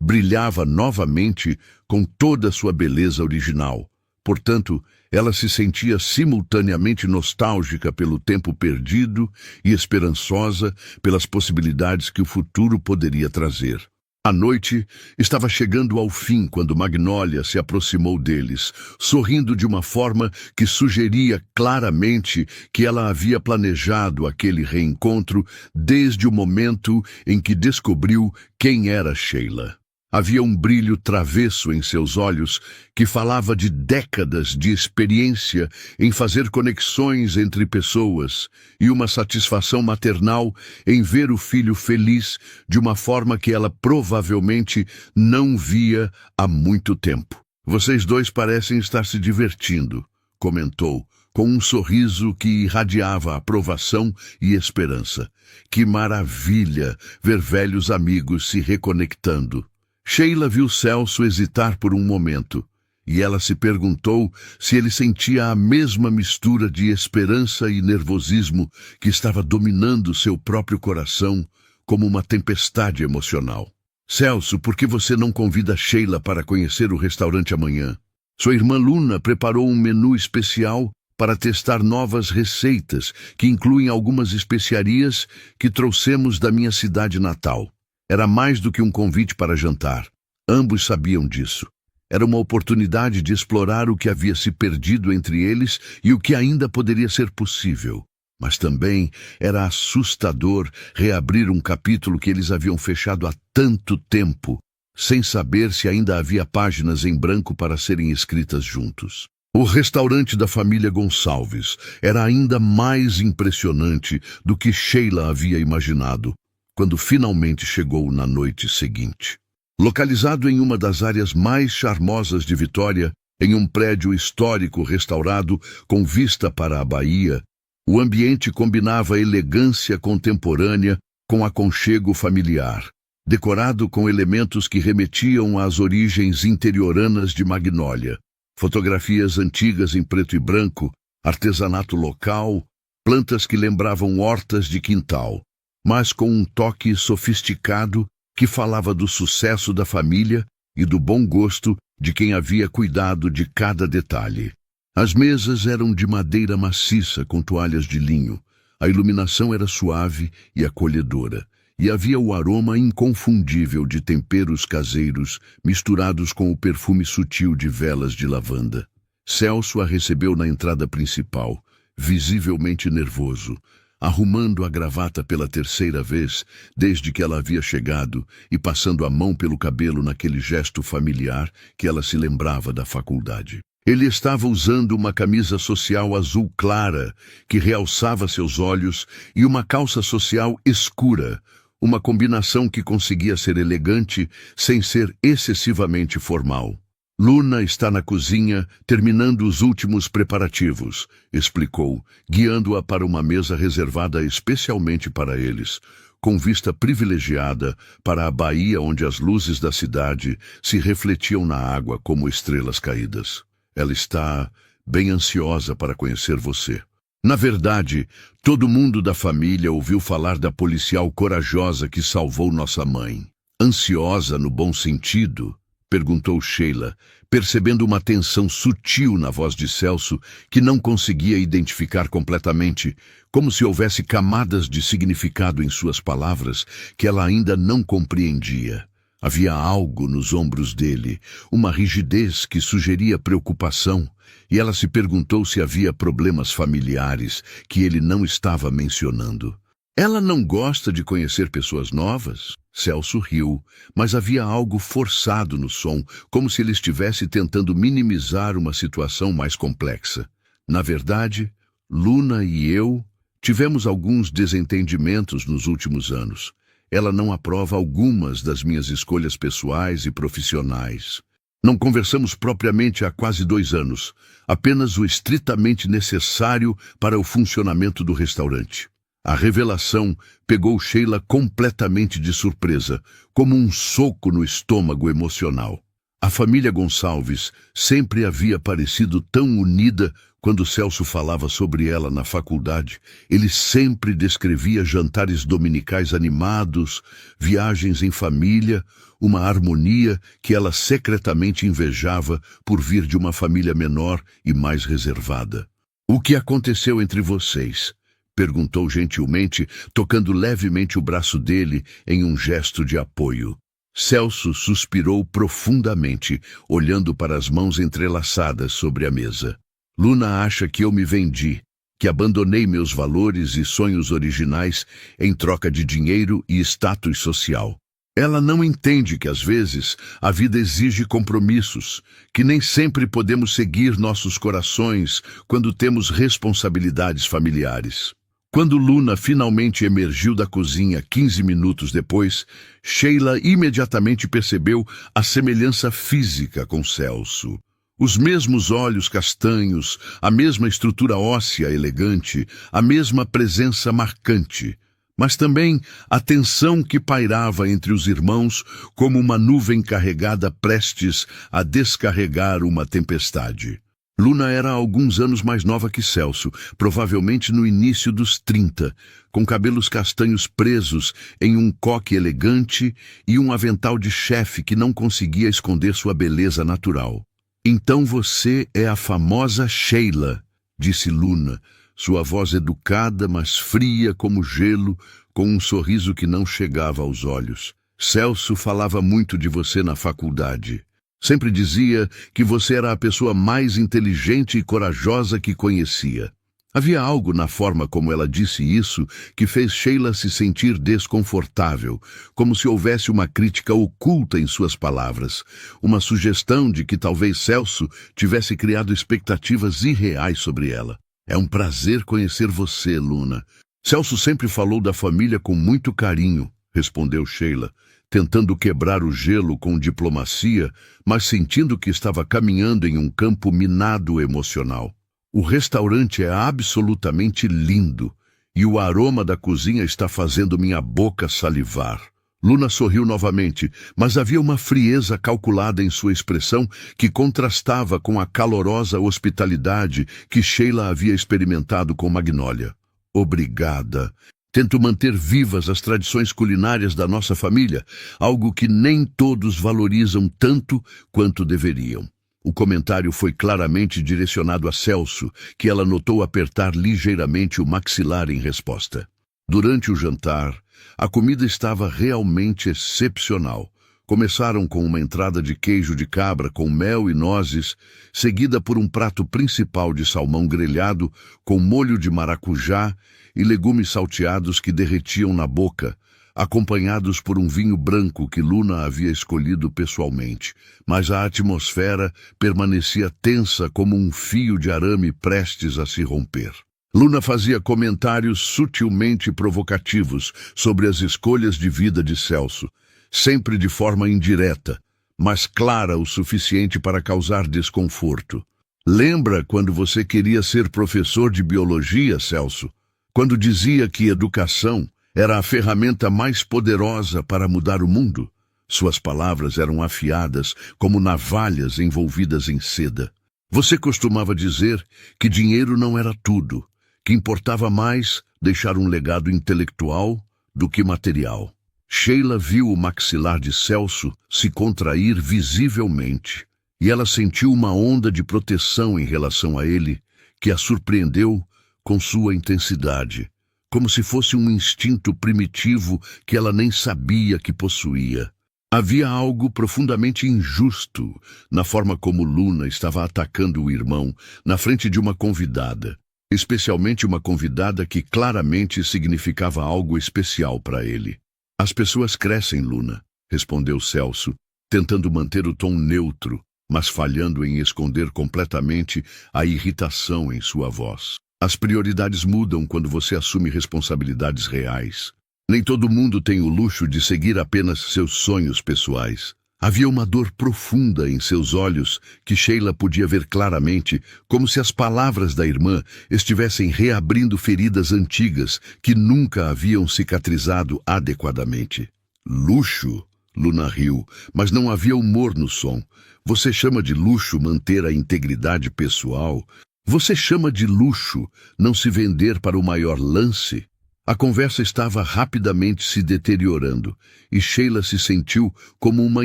brilhava novamente com toda a sua beleza original. Portanto, ela se sentia simultaneamente nostálgica pelo tempo perdido e esperançosa pelas possibilidades que o futuro poderia trazer. A noite estava chegando ao fim quando Magnolia se aproximou deles, sorrindo de uma forma que sugeria claramente que ela havia planejado aquele reencontro desde o momento em que descobriu quem era Sheila. Havia um brilho travesso em seus olhos que falava de décadas de experiência em fazer conexões entre pessoas e uma satisfação maternal em ver o filho feliz de uma forma que ela provavelmente não via há muito tempo. "Vocês dois parecem estar se divertindo", comentou, com um sorriso que irradiava aprovação e esperança. "Que maravilha ver velhos amigos se reconectando." Sheila viu Celso hesitar por um momento, e ela se perguntou se ele sentia a mesma mistura de esperança e nervosismo que estava dominando seu próprio coração como uma tempestade emocional. "Celso, por que você não convida Sheila para conhecer o restaurante amanhã? Sua irmã Luna preparou um menu especial para testar novas receitas que incluem algumas especiarias que trouxemos da minha cidade natal." Era mais do que um convite para jantar. Ambos sabiam disso. Era uma oportunidade de explorar o que havia se perdido entre eles e o que ainda poderia ser possível. Mas também era assustador reabrir um capítulo que eles haviam fechado há tanto tempo, sem saber se ainda havia páginas em branco para serem escritas juntos. O restaurante da família Gonçalves era ainda mais impressionante do que Sheila havia imaginado quando finalmente chegou na noite seguinte. Localizado em uma das áreas mais charmosas de Vitória, em um prédio histórico restaurado com vista para a Bahia, o ambiente combinava elegância contemporânea com aconchego familiar, decorado com elementos que remetiam às origens interioranas de Magnolia, fotografias antigas em preto e branco, artesanato local, plantas que lembravam hortas de quintal, mas com um toque sofisticado que falava do sucesso da família e do bom gosto de quem havia cuidado de cada detalhe. As mesas eram de madeira maciça com toalhas de linho, a iluminação era suave e acolhedora, e havia o aroma inconfundível de temperos caseiros misturados com o perfume sutil de velas de lavanda. Celso a recebeu na entrada principal, visivelmente nervoso, arrumando a gravata pela terceira vez desde que ela havia chegado e passando a mão pelo cabelo naquele gesto familiar que ela se lembrava da faculdade. Ele estava usando uma camisa social azul clara que realçava seus olhos e uma calça social escura, uma combinação que conseguia ser elegante sem ser excessivamente formal. "Luna está na cozinha, terminando os últimos preparativos", explicou, guiando-a para uma mesa reservada especialmente para eles, com vista privilegiada para a baía onde as luzes da cidade se refletiam na água como estrelas caídas. "Ela está bem ansiosa para conhecer você." Na verdade, todo mundo da família ouviu falar da policial corajosa que salvou nossa mãe. "Ansiosa no bom sentido?", perguntou Sheila, percebendo uma tensão sutil na voz de Celso que não conseguia identificar completamente, como se houvesse camadas de significado em suas palavras que ela ainda não compreendia. Havia algo nos ombros dele, uma rigidez que sugeria preocupação, e ela se perguntou se havia problemas familiares que ele não estava mencionando. "Ela não gosta de conhecer pessoas novas?" Celso riu, mas havia algo forçado no som, como se ele estivesse tentando minimizar uma situação mais complexa. "Na verdade, Luna e eu tivemos alguns desentendimentos nos últimos anos. ela não aprova algumas das minhas escolhas pessoais e profissionais. Não conversamos propriamente há quase 2 anos, apenas o estritamente necessário para o funcionamento do restaurante. A revelação pegou Sheila completamente de surpresa, como um soco no estômago emocional. A família Gonçalves sempre havia parecido tão unida. Quando Celso falava sobre ela na faculdade, ele sempre descrevia jantares dominicais animados, viagens em família, uma harmonia que ela secretamente invejava por vir de uma família menor e mais reservada. "O que aconteceu entre vocês?" perguntou gentilmente, tocando levemente o braço dele em um gesto de apoio. Celso suspirou profundamente, olhando para as mãos entrelaçadas sobre a mesa. "Luna acha que eu me vendi, que abandonei meus valores e sonhos originais em troca de dinheiro e status social. Ela não entende que, às vezes, a vida exige compromissos, que nem sempre podemos seguir nossos corações quando temos responsabilidades familiares." Quando Luna finalmente emergiu da cozinha 15 minutos depois, Sheila imediatamente percebeu a semelhança física com Celso. Os mesmos olhos castanhos, a mesma estrutura óssea elegante, a mesma presença marcante, mas também a tensão que pairava entre os irmãos como uma nuvem carregada prestes a descarregar uma tempestade. Luna era alguns anos mais nova que Celso, provavelmente no início dos 30, com cabelos castanhos presos em um coque elegante e um avental de chefe que não conseguia esconder sua beleza natural. "Então você é a famosa Sheila", disse Luna, sua voz educada, mas fria como gelo, com um sorriso que não chegava aos olhos. "Celso falava muito de você na faculdade. Sempre dizia que você era a pessoa mais inteligente e corajosa que conhecia." Havia algo na forma como ela disse isso que fez Sheila se sentir desconfortável, como se houvesse uma crítica oculta em suas palavras, uma sugestão de que talvez Celso tivesse criado expectativas irreais sobre ela. "É um prazer conhecer você, Luna. Celso sempre falou da família com muito carinho", respondeu Sheila, tentando quebrar o gelo com diplomacia, mas sentindo que estava caminhando em um campo minado emocional. "O restaurante é absolutamente lindo, e o aroma da cozinha está fazendo minha boca salivar." Luna sorriu novamente, mas havia uma frieza calculada em sua expressão que contrastava com a calorosa hospitalidade que Sheila havia experimentado com Magnólia. "Obrigada. Tento manter vivas as tradições culinárias da nossa família, algo que nem todos valorizam tanto quanto deveriam." O comentário foi claramente direcionado a Celso, que ela notou apertar ligeiramente o maxilar em resposta. Durante o jantar, a comida estava realmente excepcional. Começaram com uma entrada de queijo de cabra com mel e nozes, seguida por um prato principal de salmão grelhado com molho de maracujá e legumes salteados que derretiam na boca, acompanhados por um vinho branco que Luna havia escolhido pessoalmente. Mas a atmosfera permanecia tensa como um fio de arame prestes a se romper. Luna fazia comentários sutilmente provocativos sobre as escolhas de vida de Celso, sempre de forma indireta, mas clara o suficiente para causar desconforto. "Lembra quando você queria ser professor de biologia, Celso? Quando dizia que educação era a ferramenta mais poderosa para mudar o mundo?" Suas palavras eram afiadas como navalhas envolvidas em seda. "Você costumava dizer que dinheiro não era tudo, que importava mais deixar um legado intelectual do que material." Sheila viu o maxilar de Celso se contrair visivelmente, e ela sentiu uma onda de proteção em relação a ele, que a surpreendeu com sua intensidade, como se fosse um instinto primitivo que ela nem sabia que possuía. Havia algo profundamente injusto na forma como Luna estava atacando o irmão na frente de uma convidada, especialmente uma convidada que claramente significava algo especial para ele. "As pessoas crescem, Luna", respondeu Celso, tentando manter o tom neutro, mas falhando em esconder completamente a irritação em sua voz. "As prioridades mudam quando você assume responsabilidades reais. Nem todo mundo tem o luxo de seguir apenas seus sonhos pessoais. Havia uma dor profunda em seus olhos que Sheila podia ver claramente, como se as palavras da irmã estivessem reabrindo feridas antigas que nunca haviam cicatrizado adequadamente. Luxo? Luna riu, mas não havia humor no som. Você chama de luxo manter a integridade pessoal? Você chama de luxo não se vender para o maior lance? A conversa estava rapidamente se deteriorando e Sheila se sentiu como uma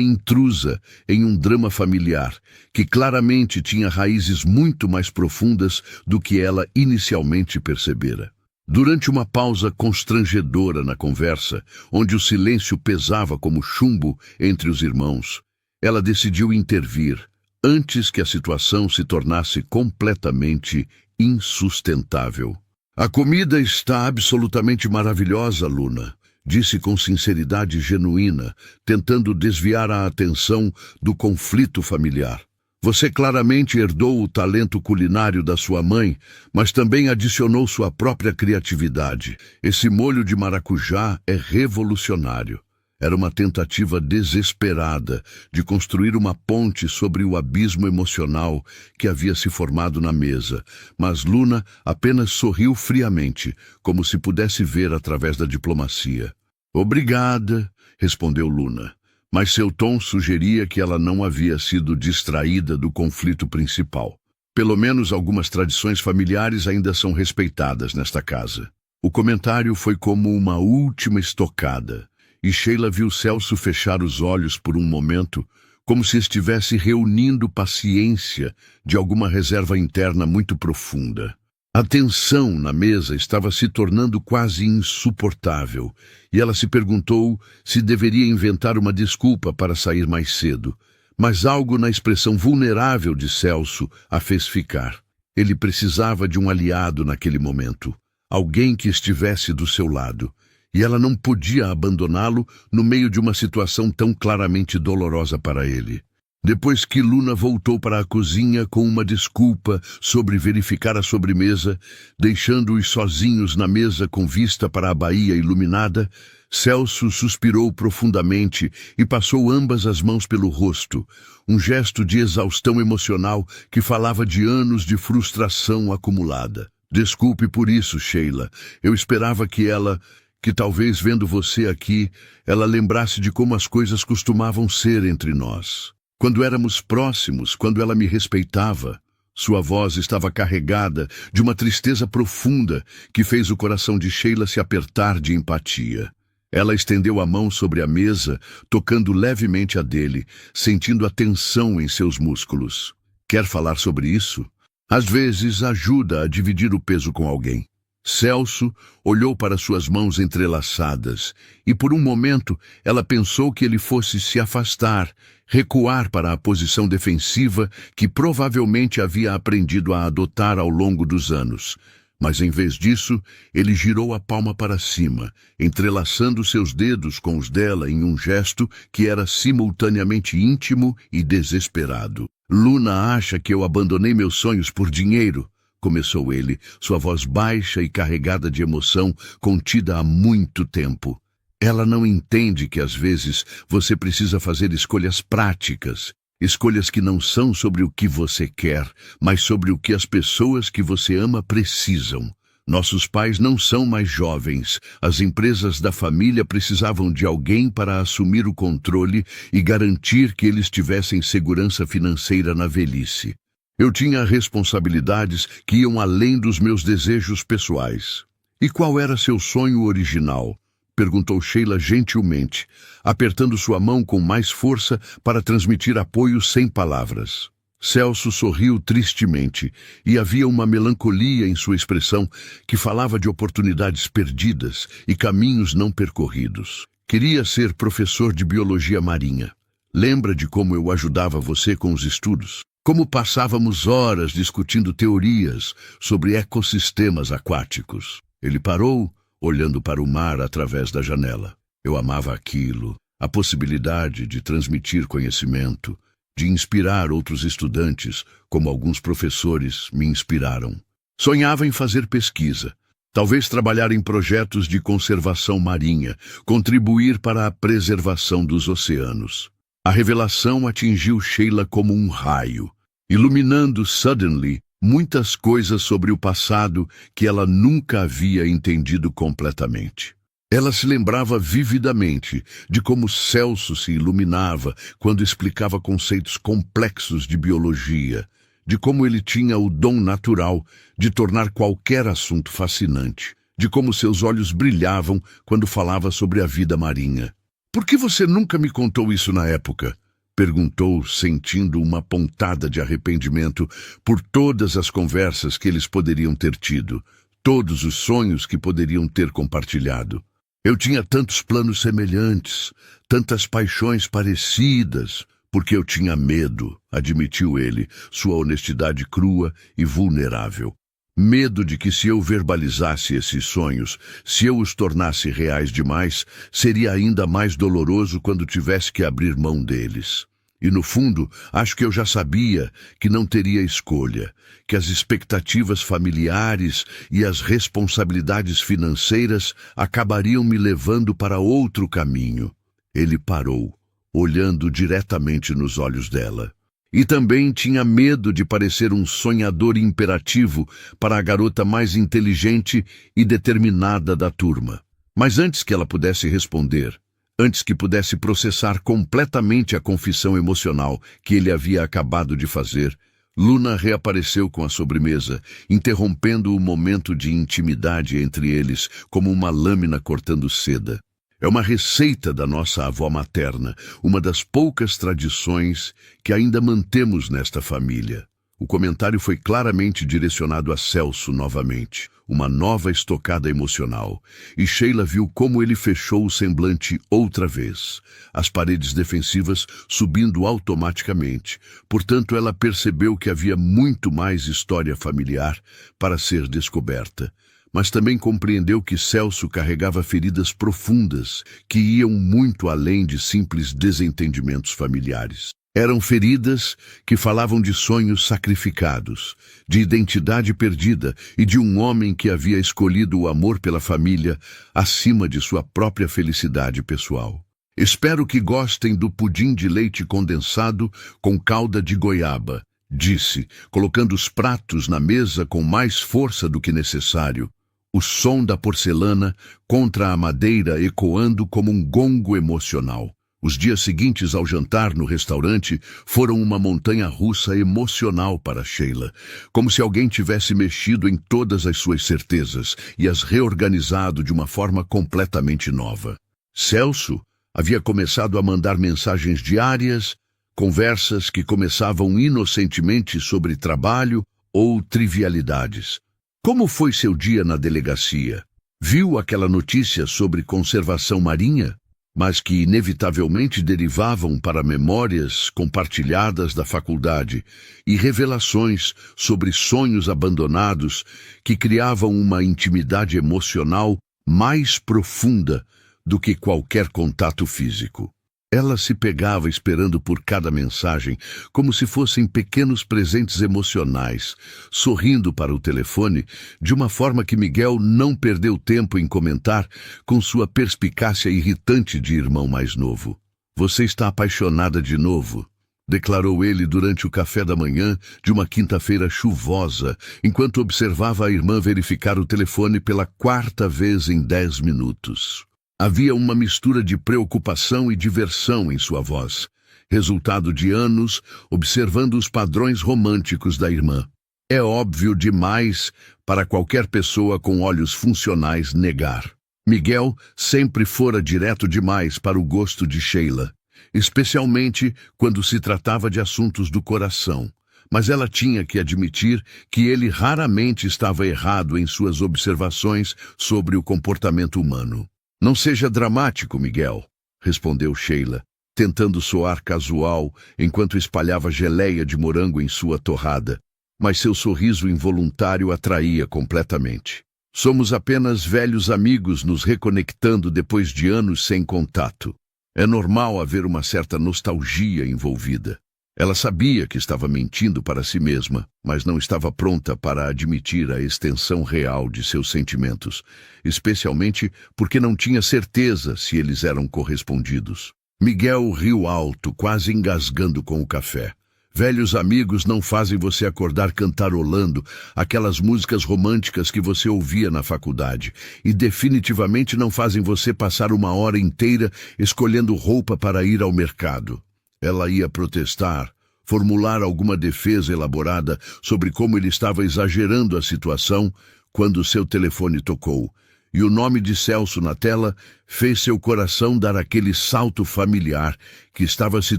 intrusa em um drama familiar que claramente tinha raízes muito mais profundas do que ela inicialmente percebera. Durante uma pausa constrangedora na conversa, onde o silêncio pesava como chumbo entre os irmãos, ela decidiu intervir antes que a situação se tornasse completamente insustentável. A comida está absolutamente maravilhosa, Luna, disse com sinceridade genuína, tentando desviar a atenção do conflito familiar. Você claramente herdou o talento culinário da sua mãe, mas também adicionou sua própria criatividade. Esse molho de maracujá é revolucionário. Era uma tentativa desesperada de construir uma ponte sobre o abismo emocional que havia se formado na mesa, mas Luna apenas sorriu friamente, como se pudesse ver através da diplomacia. Obrigada, respondeu Luna, mas seu tom sugeria que ela não havia sido distraída do conflito principal. Pelo menos algumas tradições familiares ainda são respeitadas nesta casa. O comentário foi como uma última estocada. E Sheila viu Celso fechar os olhos por um momento, como se estivesse reunindo paciência de alguma reserva interna muito profunda. A tensão na mesa estava se tornando quase insuportável, e ela se perguntou se deveria inventar uma desculpa para sair mais cedo. Mas algo na expressão vulnerável de Celso a fez ficar. Ele precisava de um aliado naquele momento, alguém que estivesse do seu lado. E ela não podia abandoná-lo no meio de uma situação tão claramente dolorosa para ele. Depois que Luna voltou para a cozinha com uma desculpa sobre verificar a sobremesa, deixando-os sozinhos na mesa com vista para a baía iluminada, Celso suspirou profundamente e passou ambas as mãos pelo rosto, um gesto de exaustão emocional que falava de anos de frustração acumulada. Desculpe por isso, Sheila. Eu esperava que talvez vendo você aqui, ela lembrasse de como as coisas costumavam ser entre nós. Quando éramos próximos, quando ela me respeitava, sua voz estava carregada de uma tristeza profunda que fez o coração de Sheila se apertar de empatia. Ela estendeu a mão sobre a mesa, tocando levemente a dele, sentindo a tensão em seus músculos. Quer falar sobre isso? Às vezes ajuda a dividir o peso com alguém. Celso olhou para suas mãos entrelaçadas e por um momento ela pensou que ele fosse se afastar, recuar para a posição defensiva que provavelmente havia aprendido a adotar ao longo dos anos. Mas em vez disso, ele girou a palma para cima, entrelaçando seus dedos com os dela em um gesto que era simultaneamente íntimo e desesperado. Luna acha que eu abandonei meus sonhos por dinheiro? Começou ele, sua voz baixa e carregada de emoção, contida há muito tempo. Ela não entende que às vezes você precisa fazer escolhas práticas, escolhas que não são sobre o que você quer, mas sobre o que as pessoas que você ama precisam. Nossos pais não são mais jovens. As empresas da família precisavam de alguém para assumir o controle e garantir que eles tivessem segurança financeira na velhice. Eu tinha responsabilidades que iam além dos meus desejos pessoais. E qual era seu sonho original? Perguntou Sheila gentilmente, apertando sua mão com mais força para transmitir apoio sem palavras. Celso sorriu tristemente, e havia uma melancolia em sua expressão que falava de oportunidades perdidas e caminhos não percorridos. Queria ser professor de biologia marinha. Lembra de como eu ajudava você com os estudos? Como passávamos horas discutindo teorias sobre ecossistemas aquáticos. Ele parou, olhando para o mar através da janela. Eu amava aquilo, a possibilidade de transmitir conhecimento, de inspirar outros estudantes, como alguns professores me inspiraram. Sonhava em fazer pesquisa, Talvez trabalhar em projetos de conservação marinha, contribuir para a preservação dos oceanos. A revelação atingiu Sheila como um raio, iluminando suddenly muitas coisas sobre o passado que ela nunca havia entendido completamente. Ela se lembrava vividamente de como Celso se iluminava quando explicava conceitos complexos de biologia, de como ele tinha o dom natural de tornar qualquer assunto fascinante, de como seus olhos brilhavam quando falava sobre a vida marinha. "Por que você nunca me contou isso na época?" perguntou, sentindo uma pontada de arrependimento por todas as conversas que eles poderiam ter tido, todos os sonhos que poderiam ter compartilhado. "Eu tinha tantos planos semelhantes, tantas paixões parecidas, porque eu tinha medo", admitiu ele, sua honestidade crua e vulnerável. Medo de que se eu verbalizasse esses sonhos, se eu os tornasse reais demais, seria ainda mais doloroso quando tivesse que abrir mão deles. E no fundo, acho que eu já sabia que não teria escolha, que as expectativas familiares e as responsabilidades financeiras acabariam me levando para outro caminho. Ele parou, olhando diretamente nos olhos dela. E também tinha medo de parecer um sonhador imperativo para a garota mais inteligente e determinada da turma. Mas antes que ela pudesse responder, antes que pudesse processar completamente a confissão emocional que ele havia acabado de fazer, Luna reapareceu com a sobremesa, interrompendo o momento de intimidade entre eles como uma lâmina cortando seda. "É uma receita da nossa avó materna, uma das poucas tradições que ainda mantemos nesta família." O comentário foi claramente direcionado a Celso novamente, uma nova estocada emocional, e Sheila viu como ele fechou o semblante outra vez, as paredes defensivas subindo automaticamente. Portanto, ela percebeu que havia muito mais história familiar para ser descoberta. Mas também compreendeu que Celso carregava feridas profundas que iam muito além de simples desentendimentos familiares. Eram feridas que falavam de sonhos sacrificados, de identidade perdida e de um homem que havia escolhido o amor pela família acima de sua própria felicidade pessoal. "Espero que gostem do pudim de leite condensado com calda de goiaba", disse, colocando os pratos na mesa com mais força do que necessário, o som da porcelana contra a madeira ecoando como um gongo emocional. Os dias seguintes ao jantar no restaurante foram uma montanha-russa emocional para Sheila, como se alguém tivesse mexido em todas as suas certezas e as reorganizado de uma forma completamente nova. Celso havia começado a mandar mensagens diárias, conversas que começavam inocentemente sobre trabalho ou trivialidades. "Como foi seu dia na delegacia? Viu aquela notícia sobre conservação marinha?" Mas que inevitavelmente derivavam para memórias compartilhadas da faculdade e revelações sobre sonhos abandonados que criavam uma intimidade emocional mais profunda do que qualquer contato físico. Ela se pegava esperando por cada mensagem, como se fossem pequenos presentes emocionais, sorrindo para o telefone, de uma forma que Miguel não perdeu tempo em comentar com sua perspicácia irritante de irmão mais novo. "Você está apaixonada de novo", declarou ele durante o café da manhã de uma quinta-feira chuvosa, enquanto observava a irmã verificar o telefone pela quarta vez em 10 minutos. Havia uma mistura de preocupação e diversão em sua voz, resultado de anos observando os padrões românticos da irmã. É óbvio demais para qualquer pessoa com olhos funcionais negar. Miguel sempre fora direto demais para o gosto de Sheila, especialmente quando se tratava de assuntos do coração. Mas ela tinha que admitir que ele raramente estava errado em suas observações sobre o comportamento humano. "Não seja dramático, Miguel", respondeu Sheila, tentando soar casual enquanto espalhava geleia de morango em sua torrada, mas seu sorriso involuntário atraía completamente. "Somos apenas velhos amigos nos reconectando depois de anos sem contato. É normal haver uma certa nostalgia envolvida." Ela sabia que estava mentindo para si mesma, mas não estava pronta para admitir a extensão real de seus sentimentos, especialmente porque não tinha certeza se eles eram correspondidos. Miguel riu alto, quase engasgando com o café. Velhos amigos não fazem você acordar cantarolando aquelas músicas românticas que você ouvia na faculdade, e definitivamente não fazem você passar uma hora inteira escolhendo roupa para ir ao mercado. Ela ia protestar, formular alguma defesa elaborada sobre como ele estava exagerando a situação, quando seu telefone tocou, e o nome de Celso na tela fez seu coração dar aquele salto familiar que estava se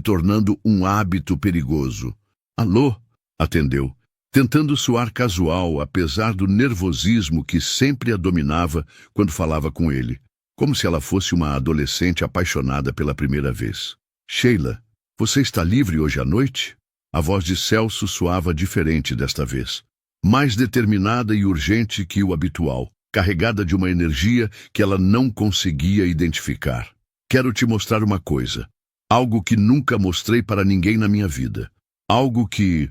tornando um hábito perigoso. "Alô?", atendeu, tentando soar casual, apesar do nervosismo que sempre a dominava quando falava com ele, como se ela fosse uma adolescente apaixonada pela primeira vez. "Sheila, você está livre hoje à noite?" A voz de Celso soava diferente desta vez, mais determinada e urgente que o habitual, carregada de uma energia que ela não conseguia identificar. "Quero te mostrar uma coisa, algo que nunca mostrei para ninguém na minha vida. Algo que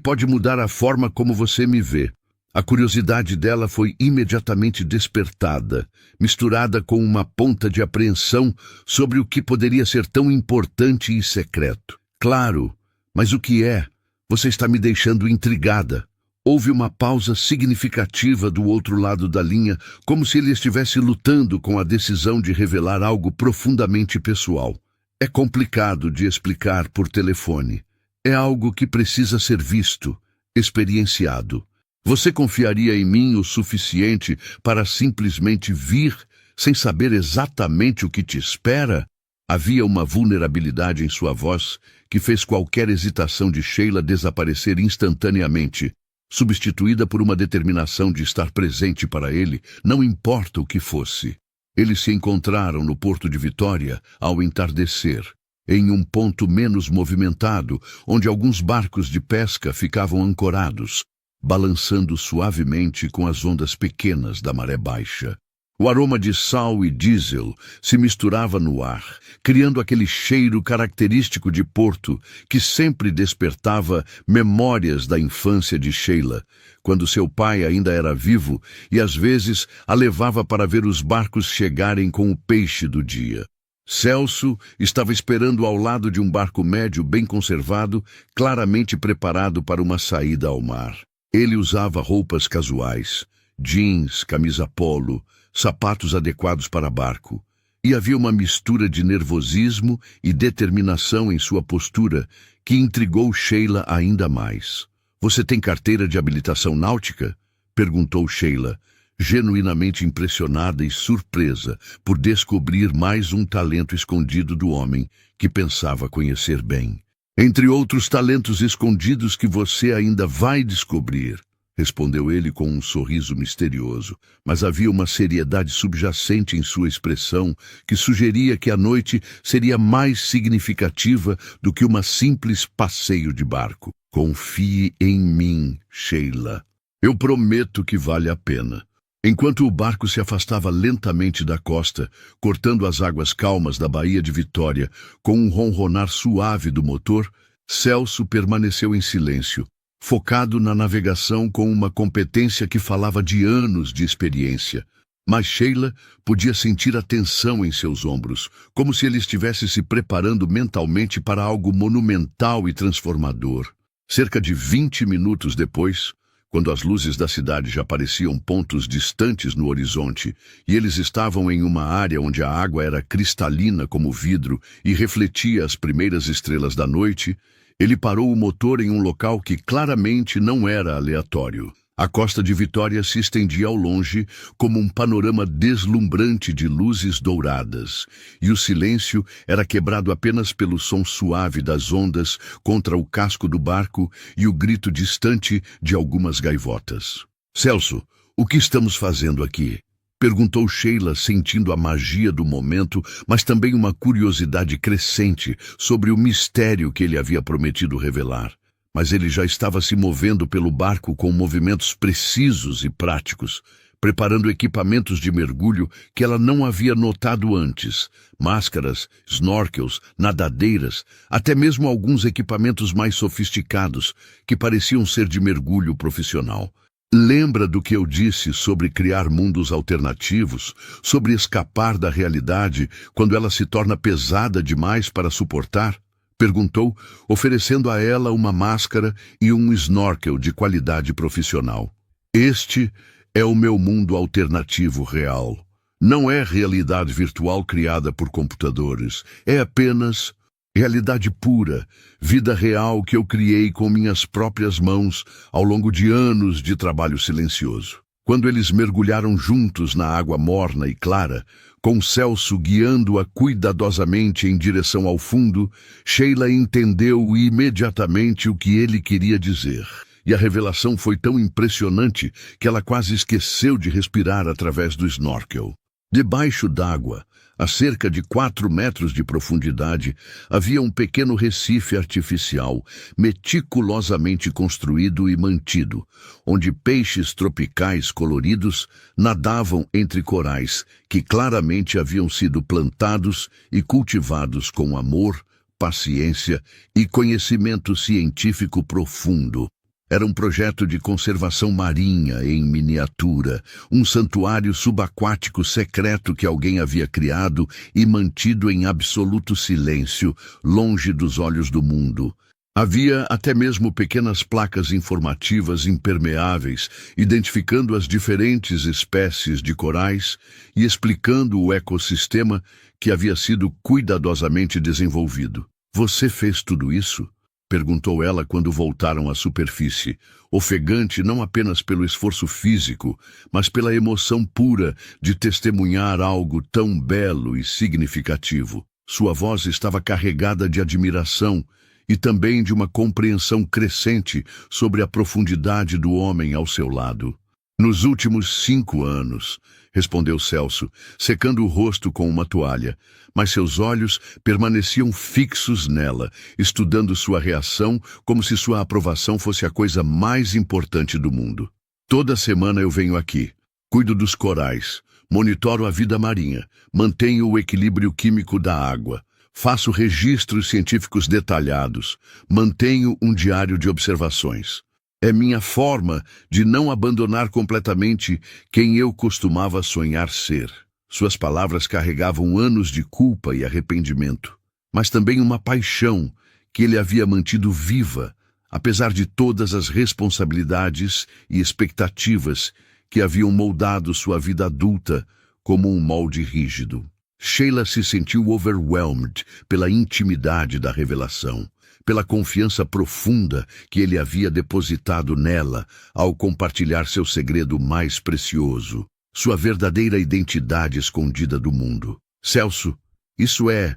pode mudar a forma como você me vê." A curiosidade dela foi imediatamente despertada, misturada com uma ponta de apreensão sobre o que poderia ser tão importante e secreto. "Claro, mas o que é? Você está me deixando intrigada." Houve uma pausa significativa do outro lado da linha, como se ele estivesse lutando com a decisão de revelar algo profundamente pessoal. "É complicado de explicar por telefone. É algo que precisa ser visto, experienciado. Você confiaria em mim o suficiente para simplesmente vir, sem saber exatamente o que te espera?" Havia uma vulnerabilidade em sua voz que fez qualquer hesitação de Sheila desaparecer instantaneamente, substituída por uma determinação de estar presente para ele, não importa o que fosse. Eles se encontraram no Porto de Vitória ao entardecer, em um ponto menos movimentado, onde alguns barcos de pesca ficavam ancorados, balançando suavemente com as ondas pequenas da maré baixa. O aroma de sal e diesel se misturava no ar, criando aquele cheiro característico de porto que sempre despertava memórias da infância de Sheila, quando seu pai ainda era vivo e às vezes a levava para ver os barcos chegarem com o peixe do dia. Celso estava esperando ao lado de um barco médio bem conservado, claramente preparado para uma saída ao mar. Ele usava roupas casuais, jeans, camisa polo, sapatos adequados para barco, e havia uma mistura de nervosismo e determinação em sua postura que intrigou Sheila ainda mais. "Você tem carteira de habilitação náutica?", perguntou Sheila, genuinamente impressionada e surpresa por descobrir mais um talento escondido do homem que pensava conhecer bem. "Entre outros talentos escondidos que você ainda vai descobrir", respondeu ele com um sorriso misterioso, mas havia uma seriedade subjacente em sua expressão que sugeria que a noite seria mais significativa do que uma simples passeio de barco. "Confie em mim, Sheila. Eu prometo que vale a pena." Enquanto o barco se afastava lentamente da costa, cortando as águas calmas da Baía de Vitória, com um ronronar suave do motor, Celso permaneceu em silêncio, focado na navegação com uma competência que falava de anos de experiência. Mas Sheila podia sentir a tensão em seus ombros, como se ele estivesse se preparando mentalmente para algo monumental e transformador. Cerca de 20 minutos depois, quando as luzes da cidade já pareciam pontos distantes no horizonte, e eles estavam em uma área onde a água era cristalina como vidro e refletia as primeiras estrelas da noite, ele parou o motor em um local que claramente não era aleatório. A costa de Vitória se estendia ao longe como um panorama deslumbrante de luzes douradas, e o silêncio era quebrado apenas pelo som suave das ondas contra o casco do barco e o grito distante de algumas gaivotas. "Celso, o que estamos fazendo aqui?", perguntou Sheila, sentindo a magia do momento, mas também uma curiosidade crescente sobre o mistério que ele havia prometido revelar. Mas ele já estava se movendo pelo barco com movimentos precisos e práticos, preparando equipamentos de mergulho que ela não havia notado antes. Máscaras, snorkels, nadadeiras, até mesmo alguns equipamentos mais sofisticados que pareciam ser de mergulho profissional. Lembra do que eu disse sobre criar mundos alternativos, sobre escapar da realidade quando ela se torna pesada demais para suportar? Perguntou, oferecendo a ela uma máscara e um snorkel de qualidade profissional. Este é o meu mundo alternativo real. Não é realidade virtual criada por computadores. É apenas realidade pura, vida real que eu criei com minhas próprias mãos ao longo de anos de trabalho silencioso. Quando eles mergulharam juntos na água morna e clara, com Celso guiando-a cuidadosamente em direção ao fundo, Sheila entendeu imediatamente o que ele queria dizer. E a revelação foi tão impressionante que ela quase esqueceu de respirar através do snorkel. Debaixo d'água, a cerca de 4 metros de profundidade, havia um pequeno recife artificial, meticulosamente construído e mantido, onde peixes tropicais coloridos nadavam entre corais que claramente haviam sido plantados e cultivados com amor, paciência e conhecimento científico profundo. Era um projeto de conservação marinha em miniatura, um santuário subaquático secreto que alguém havia criado e mantido em absoluto silêncio, longe dos olhos do mundo. Havia até mesmo pequenas placas informativas impermeáveis, identificando as diferentes espécies de corais e explicando o ecossistema que havia sido cuidadosamente desenvolvido. Você fez tudo isso? Perguntou ela quando voltaram à superfície, ofegante não apenas pelo esforço físico, mas pela emoção pura de testemunhar algo tão belo e significativo. Sua voz estava carregada de admiração e também de uma compreensão crescente sobre a profundidade do homem ao seu lado. Nos últimos 5 anos, respondeu Celso, secando o rosto com uma toalha, mas seus olhos permaneciam fixos nela, estudando sua reação como se sua aprovação fosse a coisa mais importante do mundo. Toda semana eu venho aqui, cuido dos corais, monitoro a vida marinha, mantenho o equilíbrio químico da água, faço registros científicos detalhados, mantenho um diário de observações. É minha forma de não abandonar completamente quem eu costumava sonhar ser. Suas palavras carregavam anos de culpa e arrependimento, mas também uma paixão que ele havia mantido viva, apesar de todas as responsabilidades e expectativas que haviam moldado sua vida adulta como um molde rígido. Sheila se sentiu overwhelmed pela intimidade da revelação, pela confiança profunda que ele havia depositado nela ao compartilhar seu segredo mais precioso, sua verdadeira identidade escondida do mundo. Celso, isso é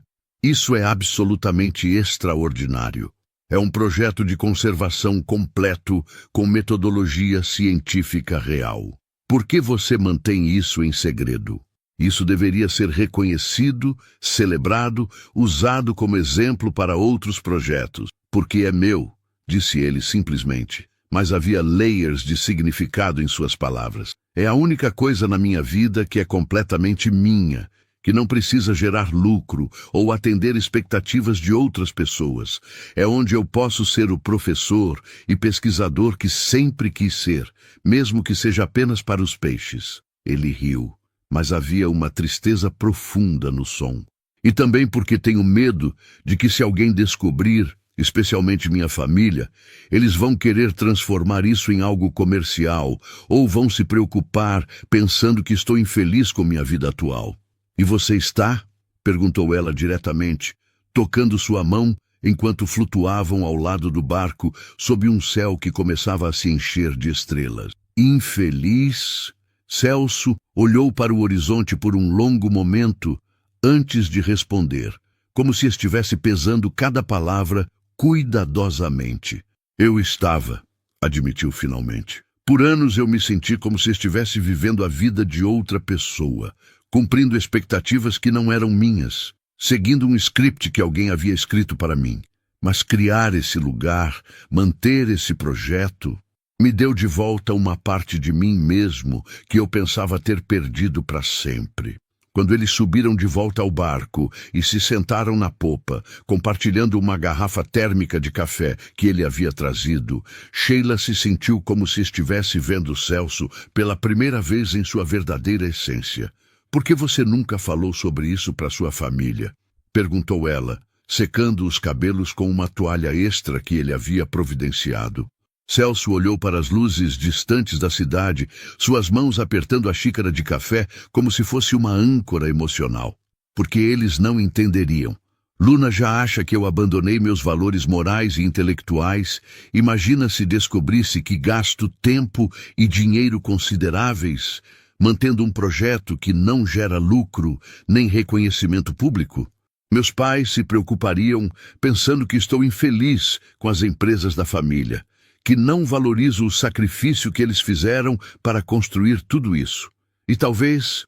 absolutamente extraordinário. É um projeto de conservação completo com metodologia científica real. Por que você mantém isso em segredo? Isso deveria ser reconhecido, celebrado, usado como exemplo para outros projetos. Porque é meu, disse ele simplesmente. Mas havia layers de significado em suas palavras. É a única coisa na minha vida que é completamente minha, que não precisa gerar lucro ou atender expectativas de outras pessoas. É onde eu posso ser o professor e pesquisador que sempre quis ser, mesmo que seja apenas para os peixes. Ele riu, mas havia uma tristeza profunda no som. E também porque tenho medo de que se alguém descobrir, especialmente minha família, eles vão querer transformar isso em algo comercial ou vão se preocupar pensando que estou infeliz com minha vida atual. E você está? Perguntou ela diretamente, tocando sua mão enquanto flutuavam ao lado do barco sob um céu que começava a se encher de estrelas. Infeliz? Celso olhou para o horizonte por um longo momento antes de responder, como se estivesse pesando cada palavra cuidadosamente. Eu estava, admitiu finalmente. Por anos eu me senti como se estivesse vivendo a vida de outra pessoa, cumprindo expectativas que não eram minhas, seguindo um script que alguém havia escrito para mim. Mas criar esse lugar, manter esse projeto, Me deu de volta uma parte de mim mesmo que eu pensava ter perdido para sempre. Quando eles subiram de volta ao barco e se sentaram na popa, compartilhando uma garrafa térmica de café que ele havia trazido, Sheila se sentiu como se estivesse vendo Celso pela primeira vez em sua verdadeira essência. "Por que você nunca falou sobre isso para sua família?" perguntou ela, secando os cabelos com uma toalha extra que ele havia providenciado. Celso olhou para as luzes distantes da cidade, suas mãos apertando a xícara de café como se fosse uma âncora emocional. "Porque eles não entenderiam. Luna já acha que eu abandonei meus valores morais e intelectuais. Imagina se descobrisse que gasto tempo e dinheiro consideráveis mantendo um projeto que não gera lucro nem reconhecimento público. Meus pais se preocupariam pensando que estou infeliz com as empresas da família, que não valorizo o sacrifício que eles fizeram para construir tudo isso. E talvez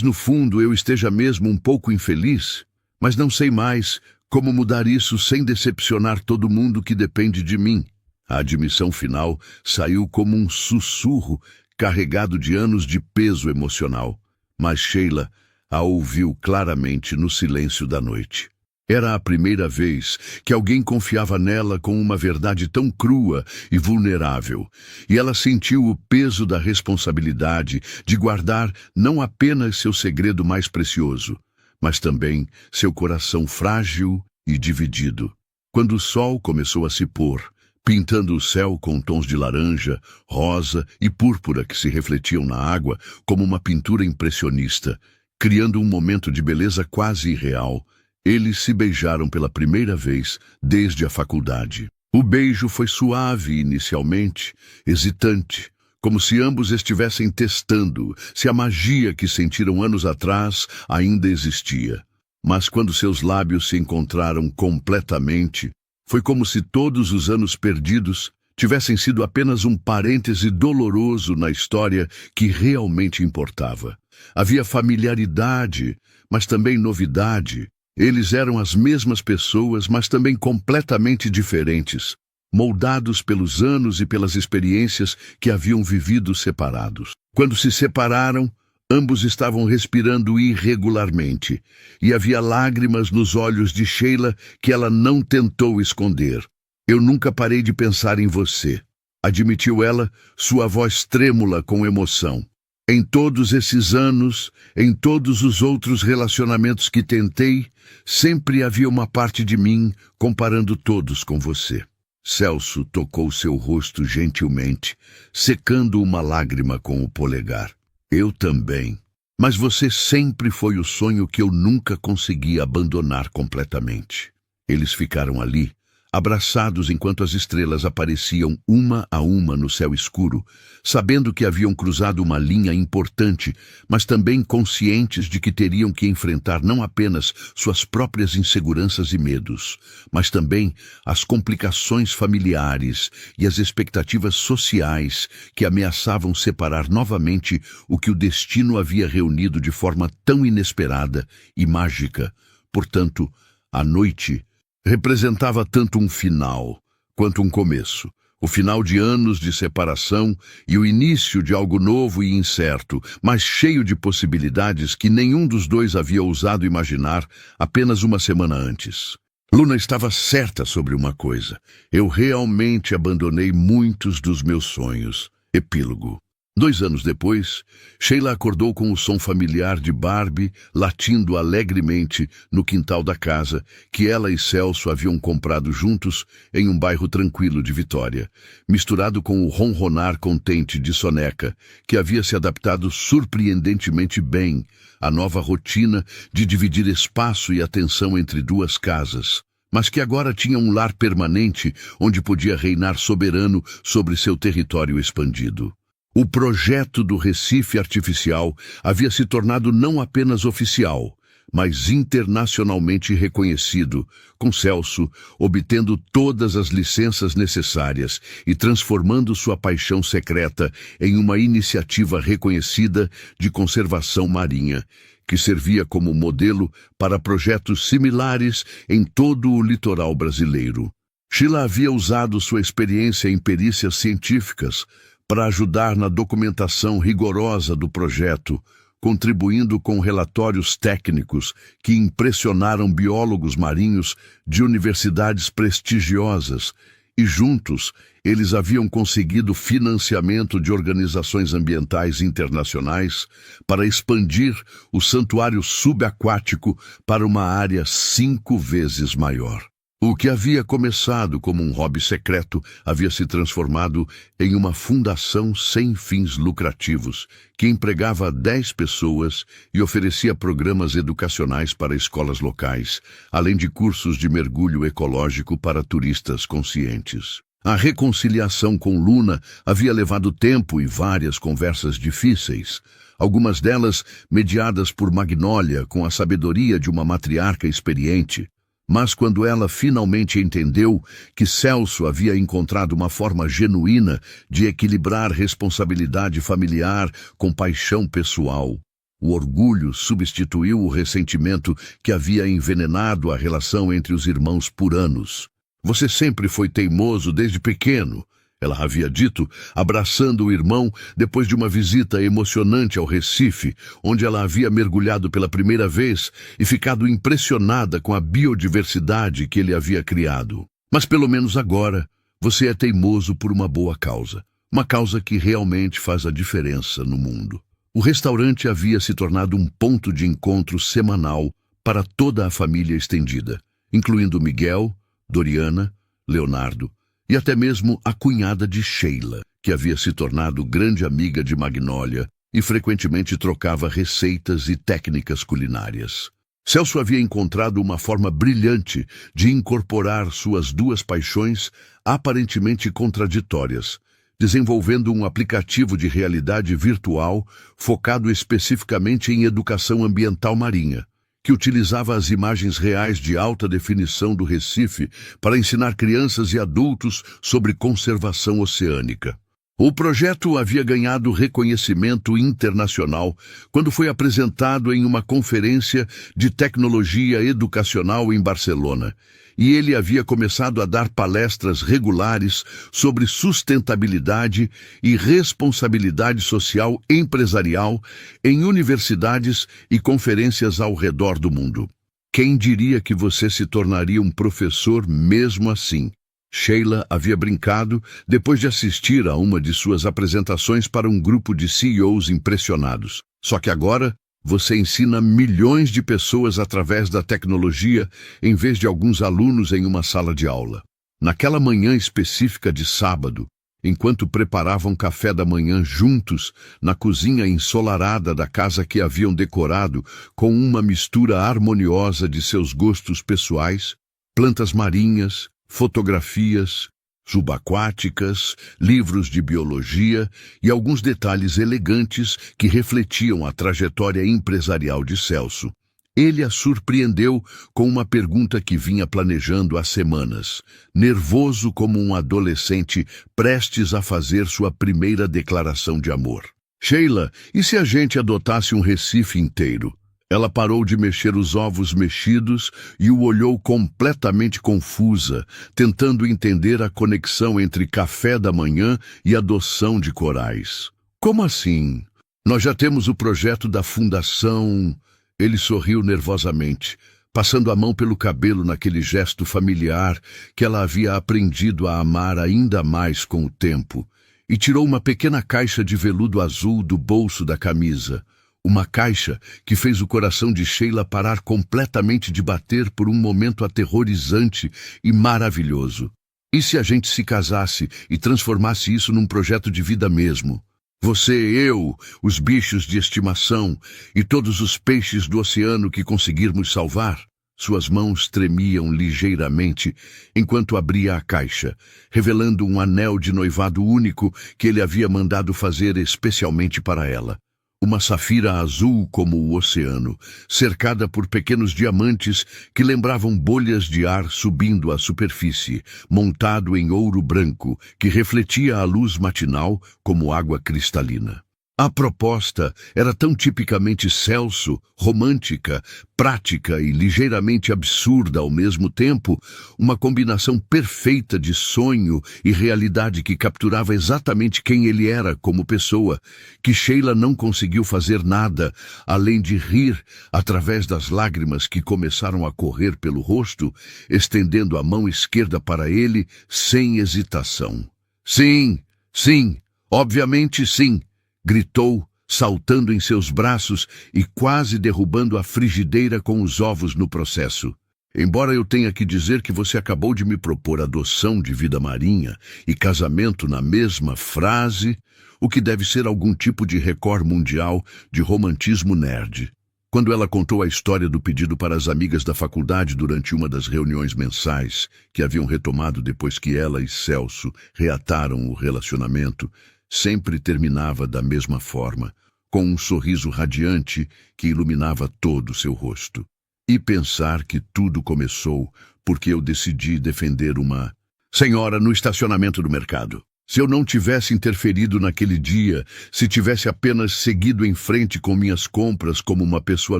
no fundo eu esteja mesmo um pouco infeliz, mas não sei mais como mudar isso sem decepcionar todo mundo que depende de mim." A admissão final saiu como um sussurro carregado de anos de peso emocional, mas Sheila a ouviu claramente no silêncio da noite. Era a primeira vez que alguém confiava nela com uma verdade tão crua e vulnerável, e ela sentiu o peso da responsabilidade de guardar não apenas seu segredo mais precioso, mas também seu coração frágil e dividido. Quando o sol começou a se pôr, pintando o céu com tons de laranja, rosa e púrpura que se refletiam na água como uma pintura impressionista, criando um momento de beleza quase irreal, eles se beijaram pela primeira vez desde a faculdade. O beijo foi suave inicialmente, hesitante, como se ambos estivessem testando se a magia que sentiram anos atrás ainda existia. Mas quando seus lábios se encontraram completamente, foi como se todos os anos perdidos tivessem sido apenas um parêntese doloroso na história que realmente importava. Havia familiaridade, mas também novidade. Eles eram as mesmas pessoas, mas também completamente diferentes, moldados pelos anos e pelas experiências que haviam vivido separados. Quando se separaram, ambos estavam respirando irregularmente, e havia lágrimas nos olhos de Sheila que ela não tentou esconder. "Eu nunca parei de pensar em você", admitiu ela, sua voz trêmula com emoção. "Em todos esses anos, em todos os outros relacionamentos que tentei, sempre havia uma parte de mim comparando todos com você." Celso tocou seu rosto gentilmente, secando uma lágrima com o polegar. "Eu também. Mas você sempre foi o sonho que eu nunca consegui abandonar completamente." Eles ficaram ali, abraçados enquanto as estrelas apareciam uma a uma no céu escuro, sabendo que haviam cruzado uma linha importante, mas também conscientes de que teriam que enfrentar não apenas suas próprias inseguranças e medos, mas também as complicações familiares e as expectativas sociais que ameaçavam separar novamente o que o destino havia reunido de forma tão inesperada e mágica. Portanto, a noite representava tanto um final quanto um começo, o final de anos de separação e o início de algo novo e incerto, mas cheio de possibilidades que nenhum dos dois havia ousado imaginar apenas uma semana antes. Luna estava certa sobre uma coisa: eu realmente abandonei muitos dos meus sonhos. Epílogo. 2 anos depois, Sheila acordou com o som familiar de Barbie latindo alegremente no quintal da casa que ela e Celso haviam comprado juntos em um bairro tranquilo de Vitória, misturado com o ronronar contente de Soneca, que havia se adaptado surpreendentemente bem à nova rotina de dividir espaço e atenção entre 2 casas, mas que agora tinha um lar permanente onde podia reinar soberano sobre seu território expandido. O projeto do Recife Artificial havia se tornado não apenas oficial, mas internacionalmente reconhecido, com Celso obtendo todas as licenças necessárias e transformando sua paixão secreta em uma iniciativa reconhecida de conservação marinha, que servia como modelo para projetos similares em todo o litoral brasileiro. Sheila havia usado sua experiência em perícias científicas para ajudar na documentação rigorosa do projeto, contribuindo com relatórios técnicos que impressionaram biólogos marinhos de universidades prestigiosas, e juntos eles haviam conseguido financiamento de organizações ambientais internacionais para expandir o santuário subaquático para uma área 5 vezes maior. O que havia começado como um hobby secreto havia se transformado em uma fundação sem fins lucrativos, que empregava 10 pessoas e oferecia programas educacionais para escolas locais, além de cursos de mergulho ecológico para turistas conscientes. A reconciliação com Luna havia levado tempo e várias conversas difíceis, algumas delas mediadas por Magnolia com a sabedoria de uma matriarca experiente. Mas quando ela finalmente entendeu que Celso havia encontrado uma forma genuína de equilibrar responsabilidade familiar com paixão pessoal, o orgulho substituiu o ressentimento que havia envenenado a relação entre os irmãos por anos. Você sempre foi teimoso desde pequeno, ela havia dito, abraçando o irmão depois de uma visita emocionante ao Recife, onde ela havia mergulhado pela primeira vez e ficado impressionada com a biodiversidade que ele havia criado. Mas pelo menos agora, você é teimoso por uma boa causa. Uma causa que realmente faz a diferença no mundo. O restaurante havia se tornado um ponto de encontro semanal para toda a família estendida, incluindo Miguel, Doriana, Leonardo, e até mesmo a cunhada de Sheila, que havia se tornado grande amiga de Magnolia e frequentemente trocava receitas e técnicas culinárias. Celso havia encontrado uma forma brilhante de incorporar suas duas paixões aparentemente contraditórias, desenvolvendo um aplicativo de realidade virtual focado especificamente em educação ambiental marinha, que utilizava as imagens reais de alta definição do Recife para ensinar crianças e adultos sobre conservação oceânica. O projeto havia ganhado reconhecimento internacional quando foi apresentado em uma conferência de tecnologia educacional em Barcelona, e ele havia começado a dar palestras regulares sobre sustentabilidade e responsabilidade social empresarial em universidades e conferências ao redor do mundo. Quem diria que você se tornaria um professor mesmo assim? Sheila havia brincado depois de assistir a uma de suas apresentações para um grupo de CEOs impressionados. Só que agora você ensina milhões de pessoas através da tecnologia em vez de alguns alunos em uma sala de aula. Naquela manhã específica de sábado, enquanto preparavam café da manhã juntos na cozinha ensolarada da casa que haviam decorado com uma mistura harmoniosa de seus gostos pessoais, plantas marinhas, fotografias subaquáticas, livros de biologia e alguns detalhes elegantes que refletiam a trajetória empresarial de Celso. Ele a surpreendeu com uma pergunta que vinha planejando há semanas, nervoso como um adolescente prestes a fazer sua primeira declaração de amor. Sheila, e se a gente adotasse um Recife inteiro? Ela parou de mexer os ovos mexidos e o olhou completamente confusa, tentando entender a conexão entre café da manhã e adoção de corais. Como assim? Nós já temos o projeto da fundação... Ele sorriu nervosamente, passando a mão pelo cabelo naquele gesto familiar que ela havia aprendido a amar ainda mais com o tempo, e tirou uma pequena caixa de veludo azul do bolso da camisa. Uma caixa que fez o coração de Sheila parar completamente de bater por um momento aterrorizante e maravilhoso. E se a gente se casasse e transformasse isso num projeto de vida mesmo? Você, eu, os bichos de estimação e todos os peixes do oceano que conseguirmos salvar? Suas mãos tremiam ligeiramente enquanto abria a caixa, revelando um anel de noivado único que ele havia mandado fazer especialmente para ela. Uma safira azul como o oceano, cercada por pequenos diamantes que lembravam bolhas de ar subindo à superfície, montado em ouro branco que refletia a luz matinal como água cristalina. A proposta era tão tipicamente Celso, romântica, prática e ligeiramente absurda ao mesmo tempo, uma combinação perfeita de sonho e realidade que capturava exatamente quem ele era como pessoa, que Sheila não conseguiu fazer nada, além de rir através das lágrimas que começaram a correr pelo rosto, estendendo a mão esquerda para ele sem hesitação. Sim, sim, obviamente sim, gritou, saltando em seus braços e quase derrubando a frigideira com os ovos no processo. Embora eu tenha que dizer que você acabou de me propor adoção de vida marinha e casamento na mesma frase, o que deve ser algum tipo de recorde mundial de romantismo nerd. Quando ela contou a história do pedido para as amigas da faculdade durante uma das reuniões mensais, que haviam retomado depois que ela e Celso reataram o relacionamento, sempre terminava da mesma forma, com um sorriso radiante que iluminava todo o seu rosto. E pensar que tudo começou porque eu decidi defender uma senhora no estacionamento do mercado. Se eu não tivesse interferido naquele dia, se tivesse apenas seguido em frente com minhas compras como uma pessoa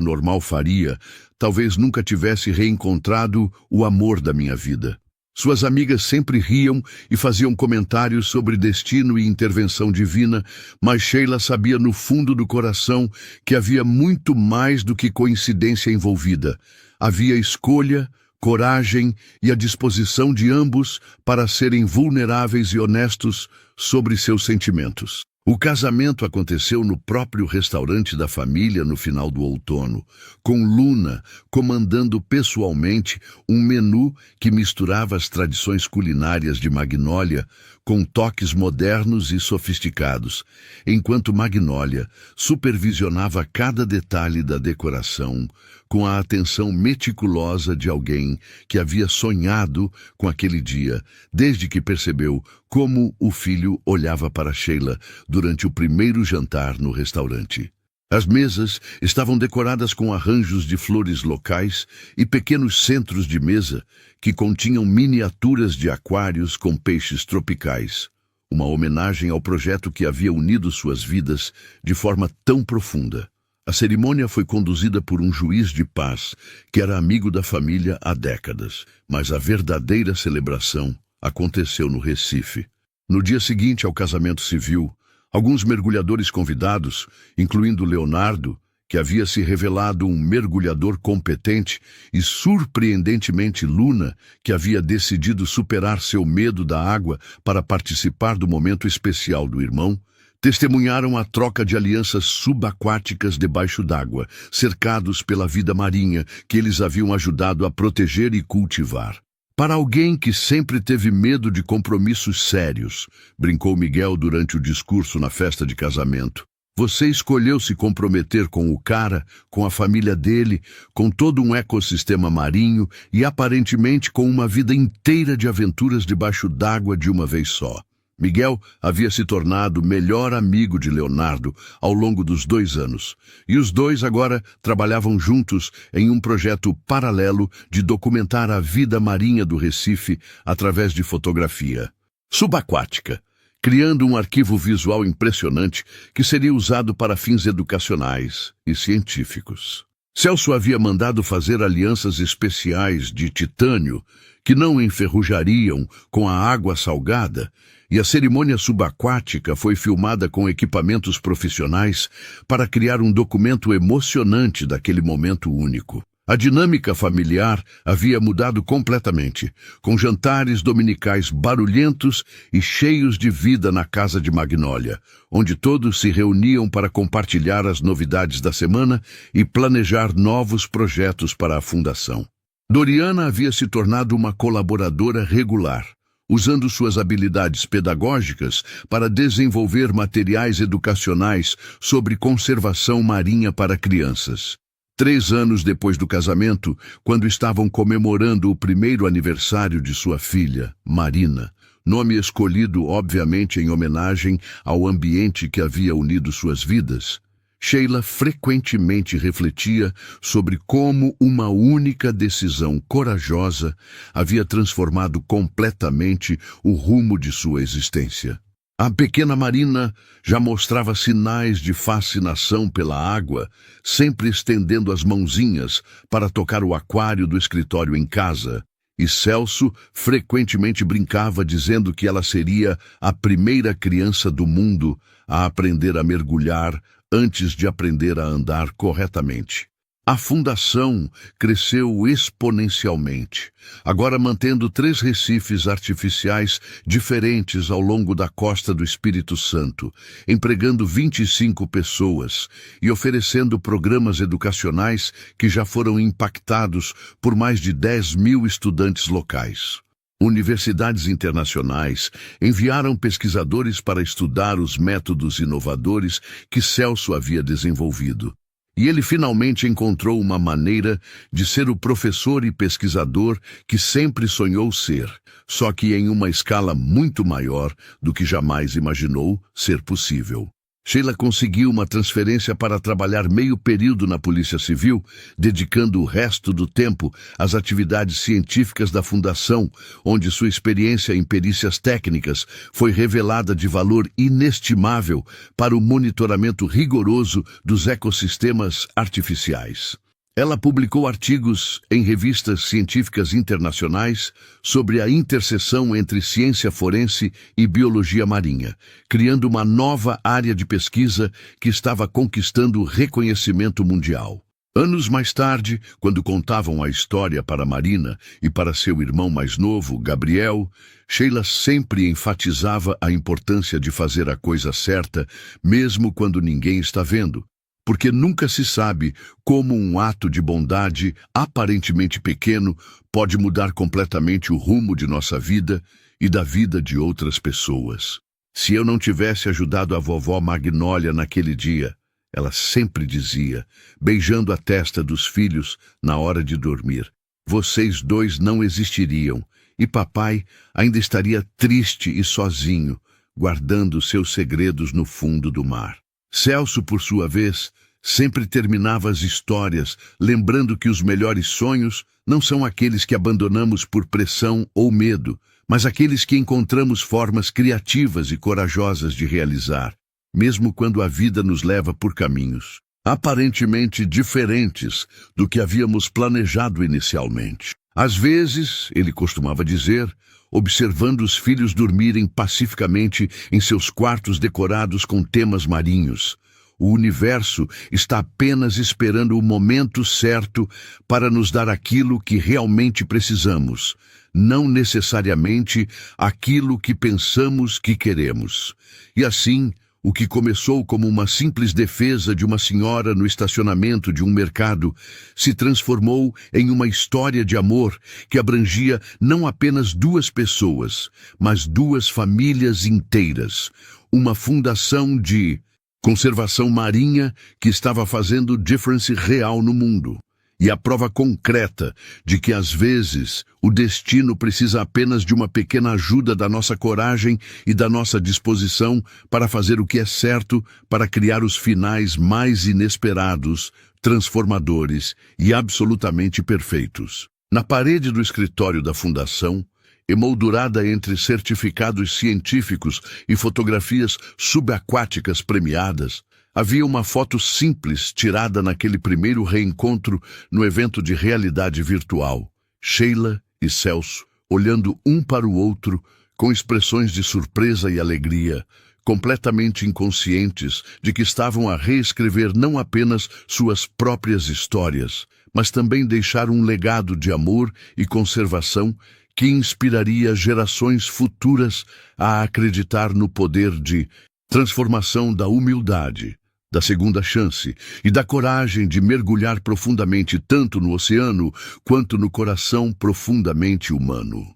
normal faria, talvez nunca tivesse reencontrado o amor da minha vida. Suas amigas sempre riam e faziam comentários sobre destino e intervenção divina, mas Sheila sabia no fundo do coração que havia muito mais do que coincidência envolvida. Havia escolha, coragem e a disposição de ambos para serem vulneráveis e honestos sobre seus sentimentos. O casamento aconteceu no próprio restaurante da família no final do outono, com Luna comandando pessoalmente um menu que misturava as tradições culinárias de Magnólia com toques modernos e sofisticados, enquanto Magnólia supervisionava cada detalhe da decoração com a atenção meticulosa de alguém que havia sonhado com aquele dia, desde que percebeu como o filho olhava para Sheila durante o primeiro jantar no restaurante. As mesas estavam decoradas com arranjos de flores locais e pequenos centros de mesa que continham miniaturas de aquários com peixes tropicais, uma homenagem ao projeto que havia unido suas vidas de forma tão profunda. A cerimônia foi conduzida por um juiz de paz que era amigo da família há décadas, mas a verdadeira celebração aconteceu no Recife. No dia seguinte ao casamento civil, alguns mergulhadores convidados, incluindo Leonardo, que havia se revelado um mergulhador competente, e surpreendentemente Luna, que havia decidido superar seu medo da água para participar do momento especial do irmão, testemunharam a troca de alianças subaquáticas debaixo d'água, cercados pela vida marinha que eles haviam ajudado a proteger e cultivar. Para alguém que sempre teve medo de compromissos sérios, brincou Miguel durante o discurso na festa de casamento, você escolheu se comprometer com o cara, com a família dele, com todo um ecossistema marinho e aparentemente com uma vida inteira de aventuras debaixo d'água de uma vez só. Miguel havia se tornado o melhor amigo de Leonardo ao longo dos 2 anos, e os dois agora trabalhavam juntos em um projeto paralelo de documentar a vida marinha do Recife através de fotografia subaquática, criando um arquivo visual impressionante que seria usado para fins educacionais e científicos. Celso havia mandado fazer alianças especiais de titânio que não enferrujariam com a água salgada, e a cerimônia subaquática foi filmada com equipamentos profissionais para criar um documento emocionante daquele momento único. A dinâmica familiar havia mudado completamente, com jantares dominicais barulhentos e cheios de vida na casa de Magnólia, onde todos se reuniam para compartilhar as novidades da semana e planejar novos projetos para a fundação. Doriana havia se tornado uma colaboradora regular, usando suas habilidades pedagógicas para desenvolver materiais educacionais sobre conservação marinha para crianças. 3 anos depois do casamento, quando estavam comemorando o primeiro aniversário de sua filha, Marina, nome escolhido obviamente em homenagem ao ambiente que havia unido suas vidas, Sheila frequentemente refletia sobre como uma única decisão corajosa havia transformado completamente o rumo de sua existência. A pequena Marina já mostrava sinais de fascinação pela água, sempre estendendo as mãozinhas para tocar o aquário do escritório em casa. E Celso frequentemente brincava dizendo que ela seria a primeira criança do mundo a aprender a mergulhar antes de aprender a andar corretamente. A fundação cresceu exponencialmente, agora mantendo 3 recifes artificiais diferentes ao longo da costa do Espírito Santo, empregando 25 pessoas e oferecendo programas educacionais que já foram impactados por mais de 10.000 estudantes locais. Universidades internacionais enviaram pesquisadores para estudar os métodos inovadores que Celso havia desenvolvido. E ele finalmente encontrou uma maneira de ser o professor e pesquisador que sempre sonhou ser, só que em uma escala muito maior do que jamais imaginou ser possível. Sheila conseguiu uma transferência para trabalhar meio período na Polícia Civil, dedicando o resto do tempo às atividades científicas da Fundação, onde sua experiência em perícias técnicas foi revelada de valor inestimável para o monitoramento rigoroso dos ecossistemas artificiais. Ela publicou artigos em revistas científicas internacionais sobre a interseção entre ciência forense e biologia marinha, criando uma nova área de pesquisa que estava conquistando reconhecimento mundial. Anos mais tarde, quando contavam a história para Marina e para seu irmão mais novo, Gabriel, Sheila sempre enfatizava a importância de fazer a coisa certa, mesmo quando ninguém está vendo. Porque nunca se sabe como um ato de bondade aparentemente pequeno pode mudar completamente o rumo de nossa vida e da vida de outras pessoas. Se eu não tivesse ajudado a vovó Magnólia naquele dia, ela sempre dizia, beijando a testa dos filhos na hora de dormir, vocês 2 não existiriam e papai ainda estaria triste e sozinho, guardando seus segredos no fundo do mar. Celso, por sua vez, sempre terminava as histórias, lembrando que os melhores sonhos não são aqueles que abandonamos por pressão ou medo, mas aqueles que encontramos formas criativas e corajosas de realizar, mesmo quando a vida nos leva por caminhos aparentemente diferentes do que havíamos planejado inicialmente. Às vezes, ele costumava dizer, observando os filhos dormirem pacificamente em seus quartos decorados com temas marinhos. O universo está apenas esperando o momento certo para nos dar aquilo que realmente precisamos, não necessariamente aquilo que pensamos que queremos. E assim, o que começou como uma simples defesa de uma senhora no estacionamento de um mercado se transformou em uma história de amor que abrangia não apenas 2 pessoas, mas 2 famílias inteiras. Uma fundação de conservação marinha que estava fazendo difference real no mundo. E a prova concreta de que, às vezes, o destino precisa apenas de uma pequena ajuda da nossa coragem e da nossa disposição para fazer o que é certo para criar os finais mais inesperados, transformadores e absolutamente perfeitos. Na parede do escritório da Fundação, emoldurada entre certificados científicos e fotografias subaquáticas premiadas, havia uma foto simples tirada naquele primeiro reencontro no evento de realidade virtual. Sheila e Celso, olhando um para o outro, com expressões de surpresa e alegria, completamente inconscientes de que estavam a reescrever não apenas suas próprias histórias, mas também deixar um legado de amor e conservação que inspiraria gerações futuras a acreditar no poder de transformação da humildade, da segunda chance e da coragem de mergulhar profundamente tanto no oceano quanto no coração profundamente humano.